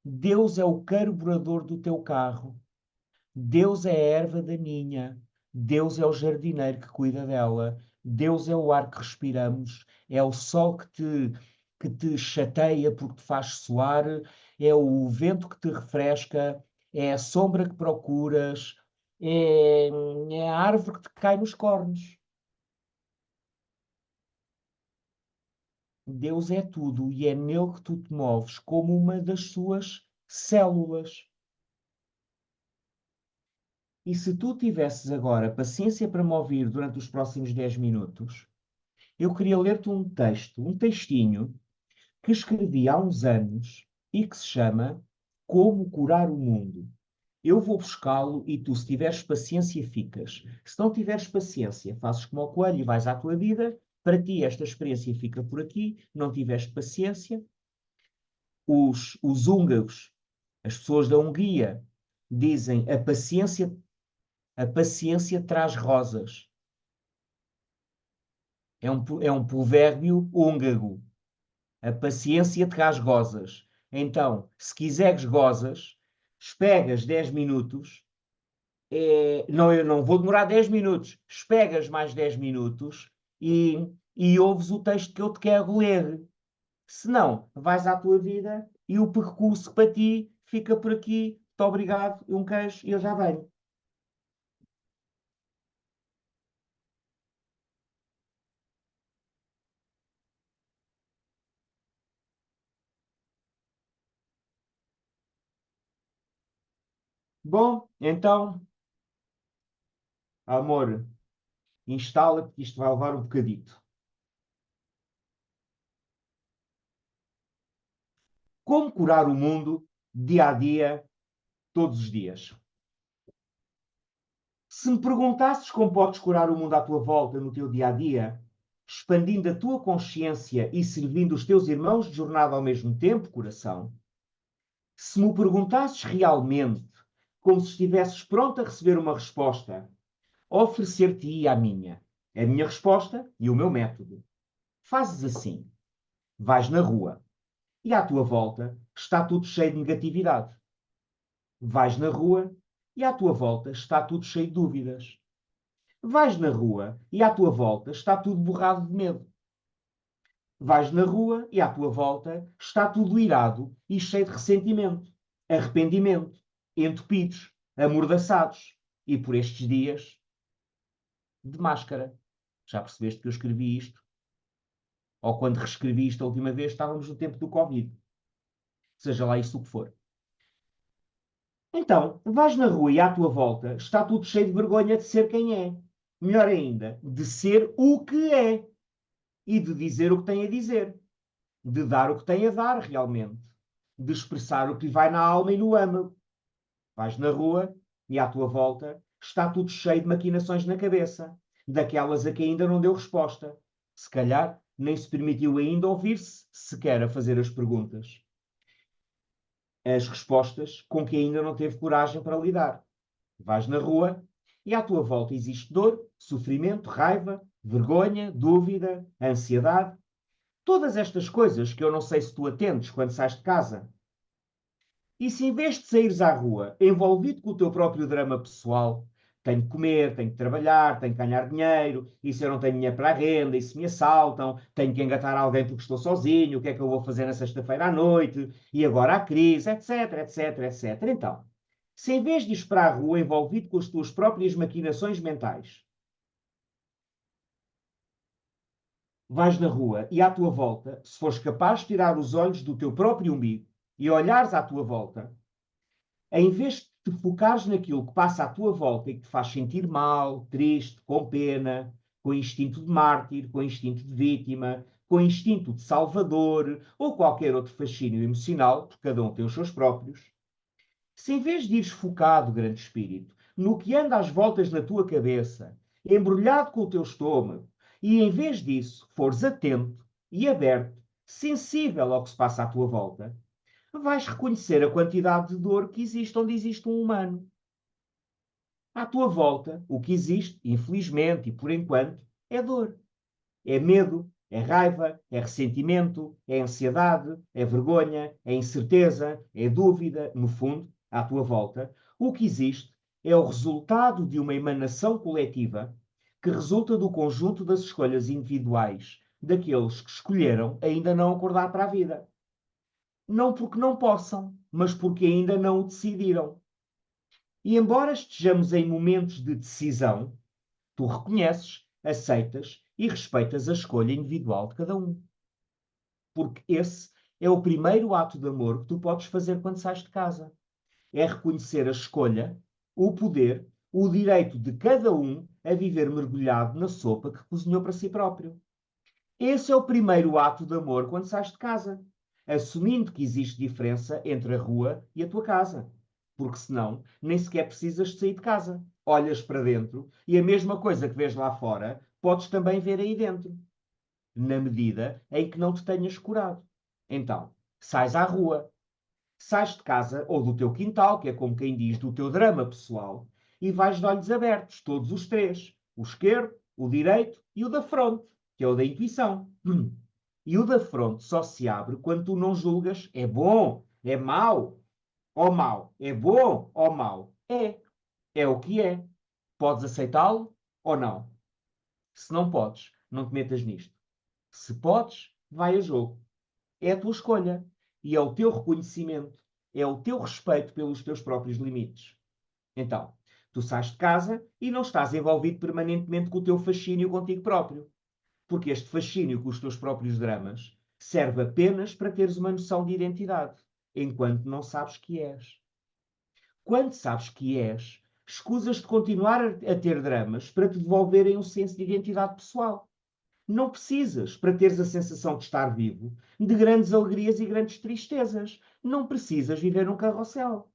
[SPEAKER 1] Deus é o carburador do teu carro. Deus é a erva daninha. Deus é o jardineiro que cuida dela. Deus é o ar que respiramos. É o sol que te chateia porque te faz suar. É o vento que te refresca. É a sombra que procuras. É, é a árvore que te cai nos cornos. Deus é tudo e é nele que tu te moves como uma das suas células. E se tu tivesses agora paciência para me ouvir durante os próximos 10 minutos, eu queria ler-te um texto, um textinho, que escrevi há uns anos e que se chama Como Curar o Mundo. Eu vou buscá-lo e tu, se tiveres paciência, ficas. Se não tiveres paciência, fazes como ao coelho e vais à tua vida. Para ti, esta experiência fica por aqui. Não tiveres paciência, os húngaros, as pessoas da Hungria, dizem a paciência traz rosas. É um provérbio húngaro. A paciência traz gozas. Então, se quiseres gozas, espegas 10 minutos. Não, eu não vou demorar 10 minutos. Espegas mais 10 minutos e ouves o texto que eu te quero ler. Se não, vais à tua vida e o percurso para ti fica por aqui. Muito obrigado, um queijo e eu já venho. Bom, então, amor, instala-te que isto vai levar um bocadito. Como curar o mundo dia a dia, todos os dias? Se me perguntasses como podes curar o mundo à tua volta no teu dia a dia, expandindo a tua consciência e servindo os teus irmãos de jornada ao mesmo tempo, coração, se me perguntasses realmente, como se estivesses pronto a receber uma resposta, oferecer-te-ia a minha resposta e o meu método. Fazes assim: vais na rua e à tua volta está tudo cheio de negatividade. Vais na rua e à tua volta está tudo cheio de dúvidas. Vais na rua e à tua volta está tudo borrado de medo. Vais na rua e à tua volta está tudo irado e cheio de ressentimento, arrependimento, entupidos, amordaçados e por estes dias de máscara. Já percebeste que eu escrevi isto? Ou quando reescrevi isto a última vez, estávamos no tempo do Covid. Seja lá isso o que for. Então, vais na rua e à tua volta está tudo cheio de vergonha de ser quem é. Melhor ainda, de ser o que é. E de dizer o que tem a dizer. De dar o que tem a dar, realmente. De expressar o que lhe vai na alma e no âmago. Vais na rua e à tua volta está tudo cheio de maquinações na cabeça. Daquelas a que ainda não deu resposta. Se calhar nem se permitiu ainda ouvir-se sequer a fazer as perguntas. As respostas com que ainda não teve coragem para lidar. Vais na rua e à tua volta existe dor, sofrimento, raiva, vergonha, dúvida, ansiedade. Todas estas coisas que eu não sei se tu atendes quando sais de casa. E se em vez de saíres à rua, envolvido com o teu próprio drama pessoal, tenho que comer, tenho que trabalhar, tenho que ganhar dinheiro, e se eu não tenho dinheiro para a renda, e se me assaltam, tenho que engatar alguém porque estou sozinho, o que é que eu vou fazer na sexta-feira à noite, e agora a crise, etc, etc, etc. Então, se em vez de ir para a rua envolvido com as tuas próprias maquinações mentais, vais na rua e à tua volta, se fores capaz de tirar os olhos do teu próprio umbigo e olhares à tua volta, em vez de te focares naquilo que passa à tua volta e que te faz sentir mal, triste, com pena, com instinto de mártir, com instinto de vítima, com instinto de salvador ou qualquer outro fascínio emocional, porque cada um tem os seus próprios, se em vez de ires focado, grande espírito, no que anda às voltas na tua cabeça, embrulhado com o teu estômago, e em vez disso fores atento e aberto, sensível ao que se passa à tua volta, vais reconhecer a quantidade de dor que existe onde existe um humano. À tua volta, o que existe, infelizmente e por enquanto, é dor. É medo, é raiva, é ressentimento, é ansiedade, é vergonha, é incerteza, é dúvida. No fundo, à tua volta, o que existe é o resultado de uma emanação coletiva que resulta do conjunto das escolhas individuais daqueles que escolheram ainda não acordar para a vida. Não porque não possam, mas porque ainda não o decidiram. E embora estejamos em momentos de decisão, tu reconheces, aceitas e respeitas a escolha individual de cada um. Porque esse é o primeiro ato de amor que tu podes fazer quando sais de casa. É reconhecer a escolha, o poder, o direito de cada um a viver mergulhado na sopa que cozinhou para si próprio. Esse é o primeiro ato de amor quando sais de casa, assumindo que existe diferença entre a rua e a tua casa. Porque senão nem sequer precisas de sair de casa. Olhas para dentro e a mesma coisa que vês lá fora, podes também ver aí dentro, na medida em que não te tenhas curado. Então, sais à rua, sais de casa ou do teu quintal, que é como quem diz, do teu drama pessoal, e vais de olhos abertos, todos os três: o esquerdo, o direito e o da fronte, que é o da intuição. E o da fronte só se abre quando tu não julgas é bom, é mau ou mau, é bom ou mau. É o que é. Podes aceitá-lo ou não. Se não podes, não te metas nisto. Se podes, vai a jogo. É a tua escolha. E é o teu reconhecimento. É o teu respeito pelos teus próprios limites. Então, tu sais de casa e não estás envolvido permanentemente com o teu fascínio contigo próprio. Porque este fascínio com os teus próprios dramas serve apenas para teres uma noção de identidade, enquanto não sabes que és. Quando sabes que és, escusas de continuar a ter dramas para te devolverem um senso de identidade pessoal. Não precisas, para teres a sensação de estar vivo, de grandes alegrias e grandes tristezas. Não precisas viver num carrossel.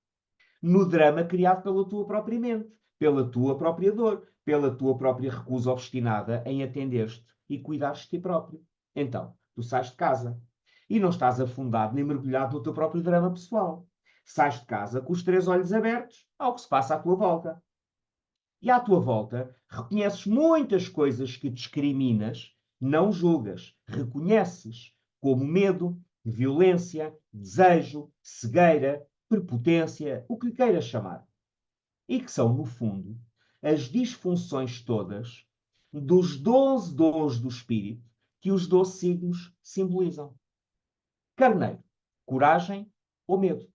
[SPEAKER 1] No drama criado pela tua própria mente, pela tua própria dor, pela tua própria recusa obstinada em atender-te e cuidares de ti próprio. Então, tu sais de casa e não estás afundado nem mergulhado no teu próprio drama pessoal. Sais de casa com os três olhos abertos ao que se passa à tua volta. E à tua volta reconheces muitas coisas que discriminas, não julgas, reconheces, como medo, violência, desejo, cegueira, prepotência, o que lhe queiras chamar. E que são, no fundo, as disfunções todas dos 12 dons do espírito que os 12 signos simbolizam. Carneiro, coragem ou medo.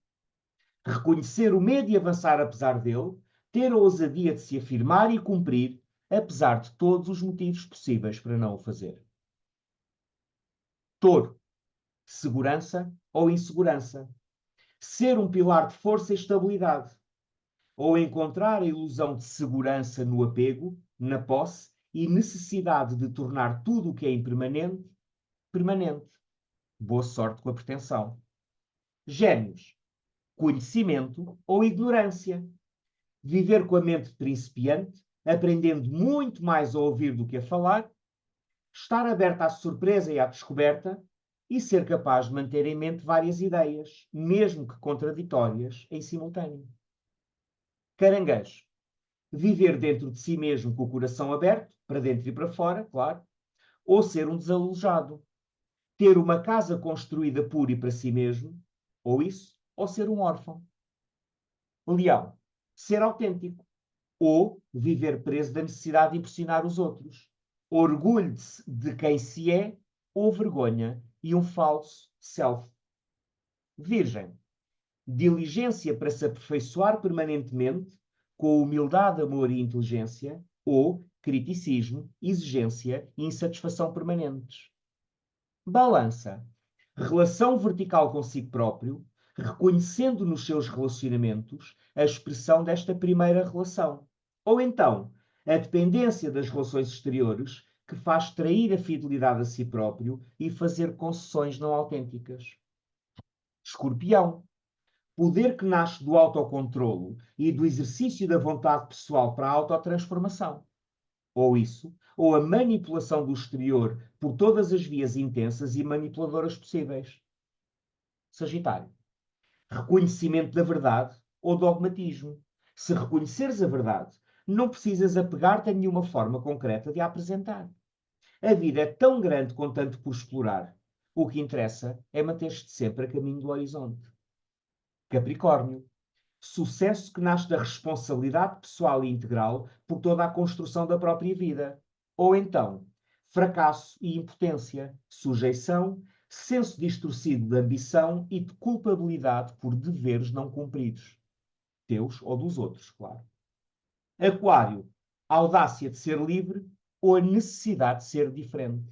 [SPEAKER 1] Reconhecer o medo e avançar apesar dele, ter a ousadia de se afirmar e cumprir, apesar de todos os motivos possíveis para não o fazer. Touro, segurança ou insegurança. Ser um pilar de força e estabilidade. Ou encontrar a ilusão de segurança no apego, na posse e necessidade de tornar tudo o que é impermanente, permanente. Boa sorte com a pretensão. Gêmeos, conhecimento ou ignorância. Viver com a mente de principiante, aprendendo muito mais a ouvir do que a falar, estar aberto à surpresa e à descoberta e ser capaz de manter em mente várias ideias, mesmo que contraditórias, em simultâneo. Caranguejo. Viver dentro de si mesmo com o coração aberto, para dentro e para fora, claro, ou ser um desalojado. Ter uma casa construída por e para si mesmo, ou isso, ou ser um órfão. Leão. Ser autêntico. Ou viver preso da necessidade de impressionar os outros. Orgulho de quem se é ou vergonha e um falso self. Virgem. Diligência para se aperfeiçoar permanentemente, com humildade, amor e inteligência, ou criticismo, exigência e insatisfação permanentes. Balança, relação vertical consigo próprio, reconhecendo nos seus relacionamentos a expressão desta primeira relação. Ou então, a dependência das relações exteriores que faz trair a fidelidade a si próprio e fazer concessões não autênticas. Escorpião, poder que nasce do autocontrolo e do exercício da vontade pessoal para a autotransformação. Ou isso, ou a manipulação do exterior por todas as vias intensas e manipuladoras possíveis. Sagitário, reconhecimento da verdade ou dogmatismo. Se reconheceres a verdade, não precisas apegar-te a nenhuma forma concreta de a apresentar. A vida é tão grande com tanto por explorar. O que interessa é manter-te sempre a caminho do horizonte. Capricórnio, sucesso que nasce da responsabilidade pessoal e integral por toda a construção da própria vida. Ou então, fracasso e impotência, sujeição, senso distorcido de ambição e de culpabilidade por deveres não cumpridos. Teus ou dos outros, claro. Aquário, audácia de ser livre ou a necessidade de ser diferente.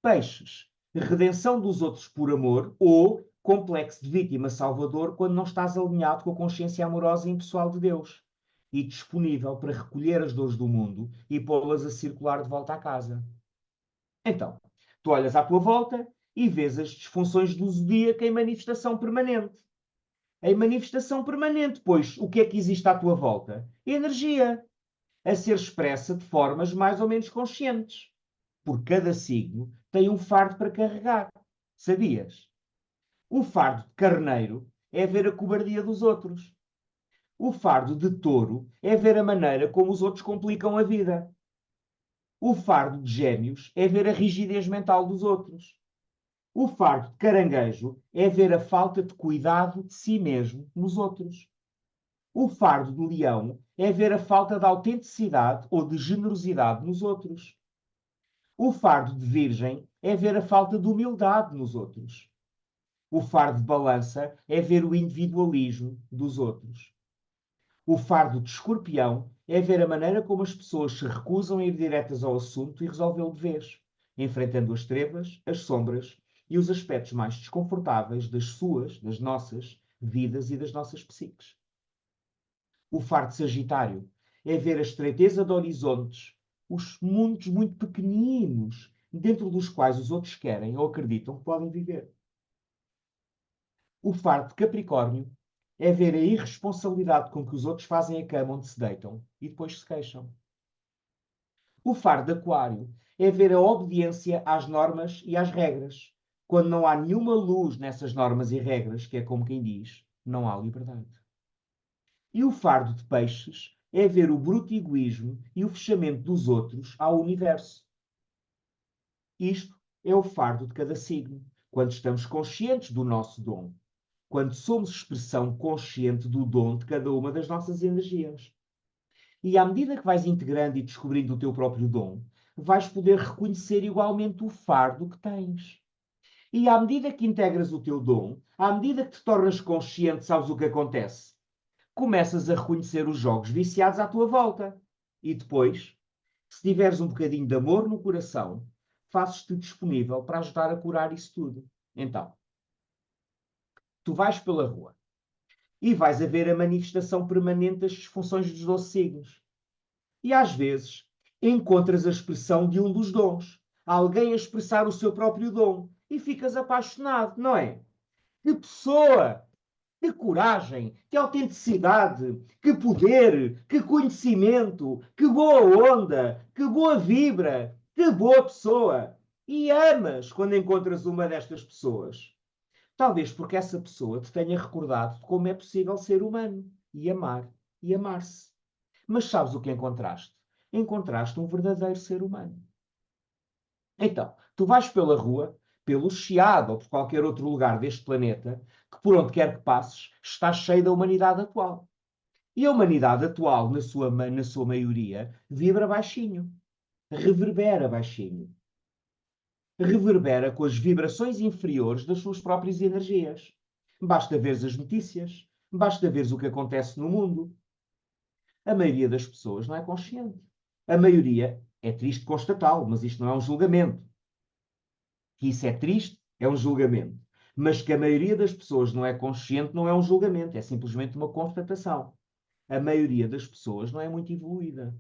[SPEAKER 1] Peixes, redenção dos outros por amor ou complexo de vítima salvador quando não estás alinhado com a consciência amorosa e impessoal de Deus e disponível para recolher as dores do mundo e pô-las a circular de volta à casa. Então, tu olhas à tua volta e vês as disfunções do zodíaco em manifestação permanente. Em manifestação permanente, pois o que é que existe à tua volta? Energia, a ser expressa de formas mais ou menos conscientes. Por cada signo tem um fardo para carregar. Sabias? O fardo de carneiro é ver a cobardia dos outros. O fardo de touro é ver a maneira como os outros complicam a vida. O fardo de gêmeos é ver a rigidez mental dos outros. O fardo de caranguejo é ver a falta de cuidado de si mesmo nos outros. O fardo de leão é ver a falta de autenticidade ou de generosidade nos outros. O fardo de virgem é ver a falta de humildade nos outros. O fardo de balança é ver o individualismo dos outros. O fardo de escorpião é ver a maneira como as pessoas se recusam a ir diretas ao assunto e resolvê-lo de vez, enfrentando as trevas, as sombras e os aspectos mais desconfortáveis das suas, das nossas vidas e das nossas psiques. O fardo de sagitário é ver a estreiteza de horizontes, os mundos muito pequeninos, dentro dos quais os outros querem ou acreditam que podem viver. O fardo de Capricórnio é ver a irresponsabilidade com que os outros fazem a cama onde se deitam e depois se queixam. O fardo de Aquário é ver a obediência às normas e às regras, quando não há nenhuma luz nessas normas e regras, que é como quem diz, não há liberdade. E o fardo de Peixes é ver o bruto egoísmo e o fechamento dos outros ao universo. Isto é o fardo de cada signo, quando estamos conscientes do nosso dom, quando somos expressão consciente do dom de cada uma das nossas energias. E à medida que vais integrando e descobrindo o teu próprio dom, vais poder reconhecer igualmente o fardo que tens. E à medida que integras o teu dom, à medida que te tornas consciente, sabes o que acontece? Começas a reconhecer os jogos viciados à tua volta. E depois, se tiveres um bocadinho de amor no coração, fazes-te disponível para ajudar a curar isso tudo. Então, tu vais pela rua e vais a ver a manifestação permanente das disfunções dos 12 signos. E às vezes encontras a expressão de um dos dons. Alguém a expressar o seu próprio dom. E ficas apaixonado, não é? Que pessoa! Que coragem! Que autenticidade! Que poder! Que conhecimento! Que boa onda! Que boa vibra! Que boa pessoa! E amas quando encontras uma destas pessoas. Talvez porque essa pessoa te tenha recordado de como é possível ser humano e amar e amar-se. Mas sabes o que encontraste? Encontraste um verdadeiro ser humano. Então, tu vais pela rua, pelo Chiado ou por qualquer outro lugar deste planeta, que por onde quer que passes, está cheio da humanidade atual. E a humanidade atual, na sua maioria, vibra baixinho, reverbera baixinho. Reverbera com as vibrações inferiores das suas próprias energias. Basta veres as notícias, basta veres o que acontece no mundo. A maioria das pessoas não é consciente. A maioria, é triste constatá-lo, mas isto não é um julgamento. Que isso é triste, é um julgamento. Mas que a maioria das pessoas não é consciente, não é um julgamento, é simplesmente uma constatação. A maioria das pessoas não é muito evoluída.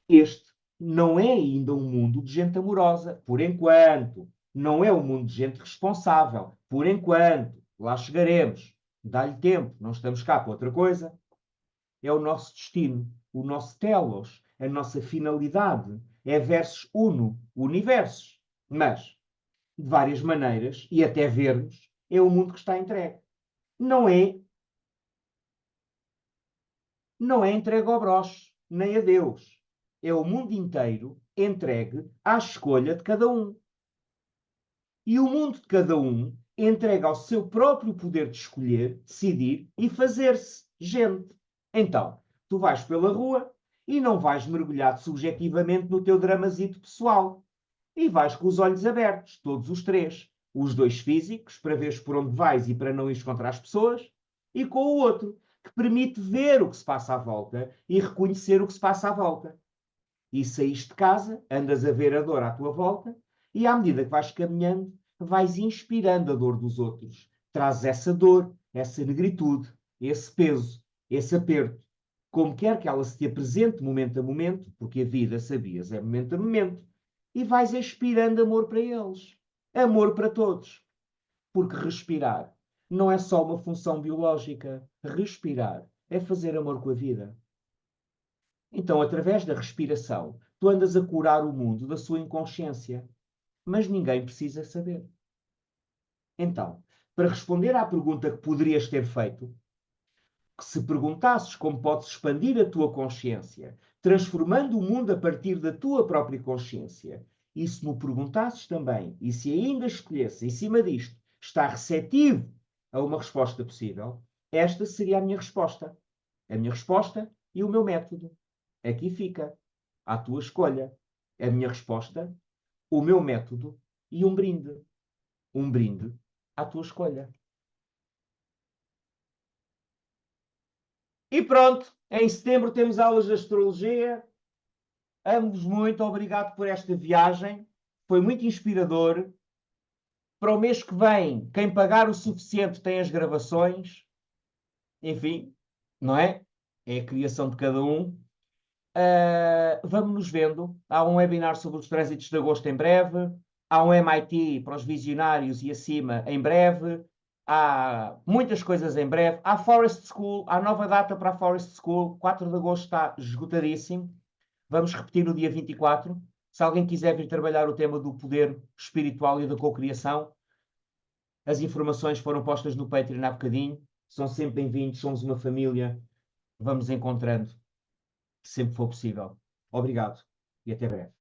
[SPEAKER 1] Este não é ainda um mundo de gente amorosa, por enquanto. Não é um mundo de gente responsável, por enquanto. Lá chegaremos. Dá-lhe tempo, não estamos cá para outra coisa. É o nosso destino, o nosso telos, a nossa finalidade. É versus uno, universos. Mas, de várias maneiras, e até vermos, é o mundo que está entregue. Não é, não é entregue ao broche, nem a Deus. É o mundo inteiro entregue à escolha de cada um. E o mundo de cada um entrega ao seu próprio poder de escolher, decidir e fazer-se gente. Então, tu vais pela rua e não vais mergulhado subjetivamente no teu dramazito pessoal. E vais com os olhos abertos, todos os três. Os dois físicos, para veres por onde vais e para não ires contra as pessoas, e com o outro, que permite ver o que se passa à volta e reconhecer o que se passa à volta. E saíste de casa, andas a ver a dor à tua volta, e à medida que vais caminhando, vais inspirando a dor dos outros. Trazes essa dor, essa negritude, esse peso, esse aperto. Como quer que ela se te apresente momento a momento, porque a vida, sabias, é momento a momento, e vais inspirando amor para eles. Amor para todos. Porque respirar não é só uma função biológica. Respirar é fazer amor com a vida. Então, através da respiração, tu andas a curar o mundo da sua inconsciência. Mas ninguém precisa saber. Então, para responder à pergunta que poderias ter feito, que se perguntasses como podes expandir a tua consciência, transformando o mundo a partir da tua própria consciência, e se me perguntasses também, e se ainda escolhesse em cima disto, está receptivo a uma resposta possível, esta seria a minha resposta. A minha resposta e o meu método. Aqui fica. À tua escolha. A minha resposta, o meu método e um brinde. Um brinde à tua escolha. E pronto, em setembro temos aulas de astrologia. Amo-vos muito, obrigado por esta viagem. Foi muito inspirador. Para o mês que vem, quem pagar o suficiente tem as gravações. Enfim, não é? É a criação de cada um. Vamos nos vendo. Há um webinar sobre os trânsitos de agosto em breve. Há um MIT para os visionários e acima em breve. Há muitas coisas em breve. Há Forest School, há nova data para a Forest School. 4 de agosto está esgotadíssimo. Vamos repetir no dia 24. Se alguém quiser vir trabalhar o tema do poder espiritual e da cocriação, as informações foram postas no Patreon há bocadinho. São sempre bem-vindos, somos uma família. Vamos encontrando sempre que for possível. Obrigado e até breve.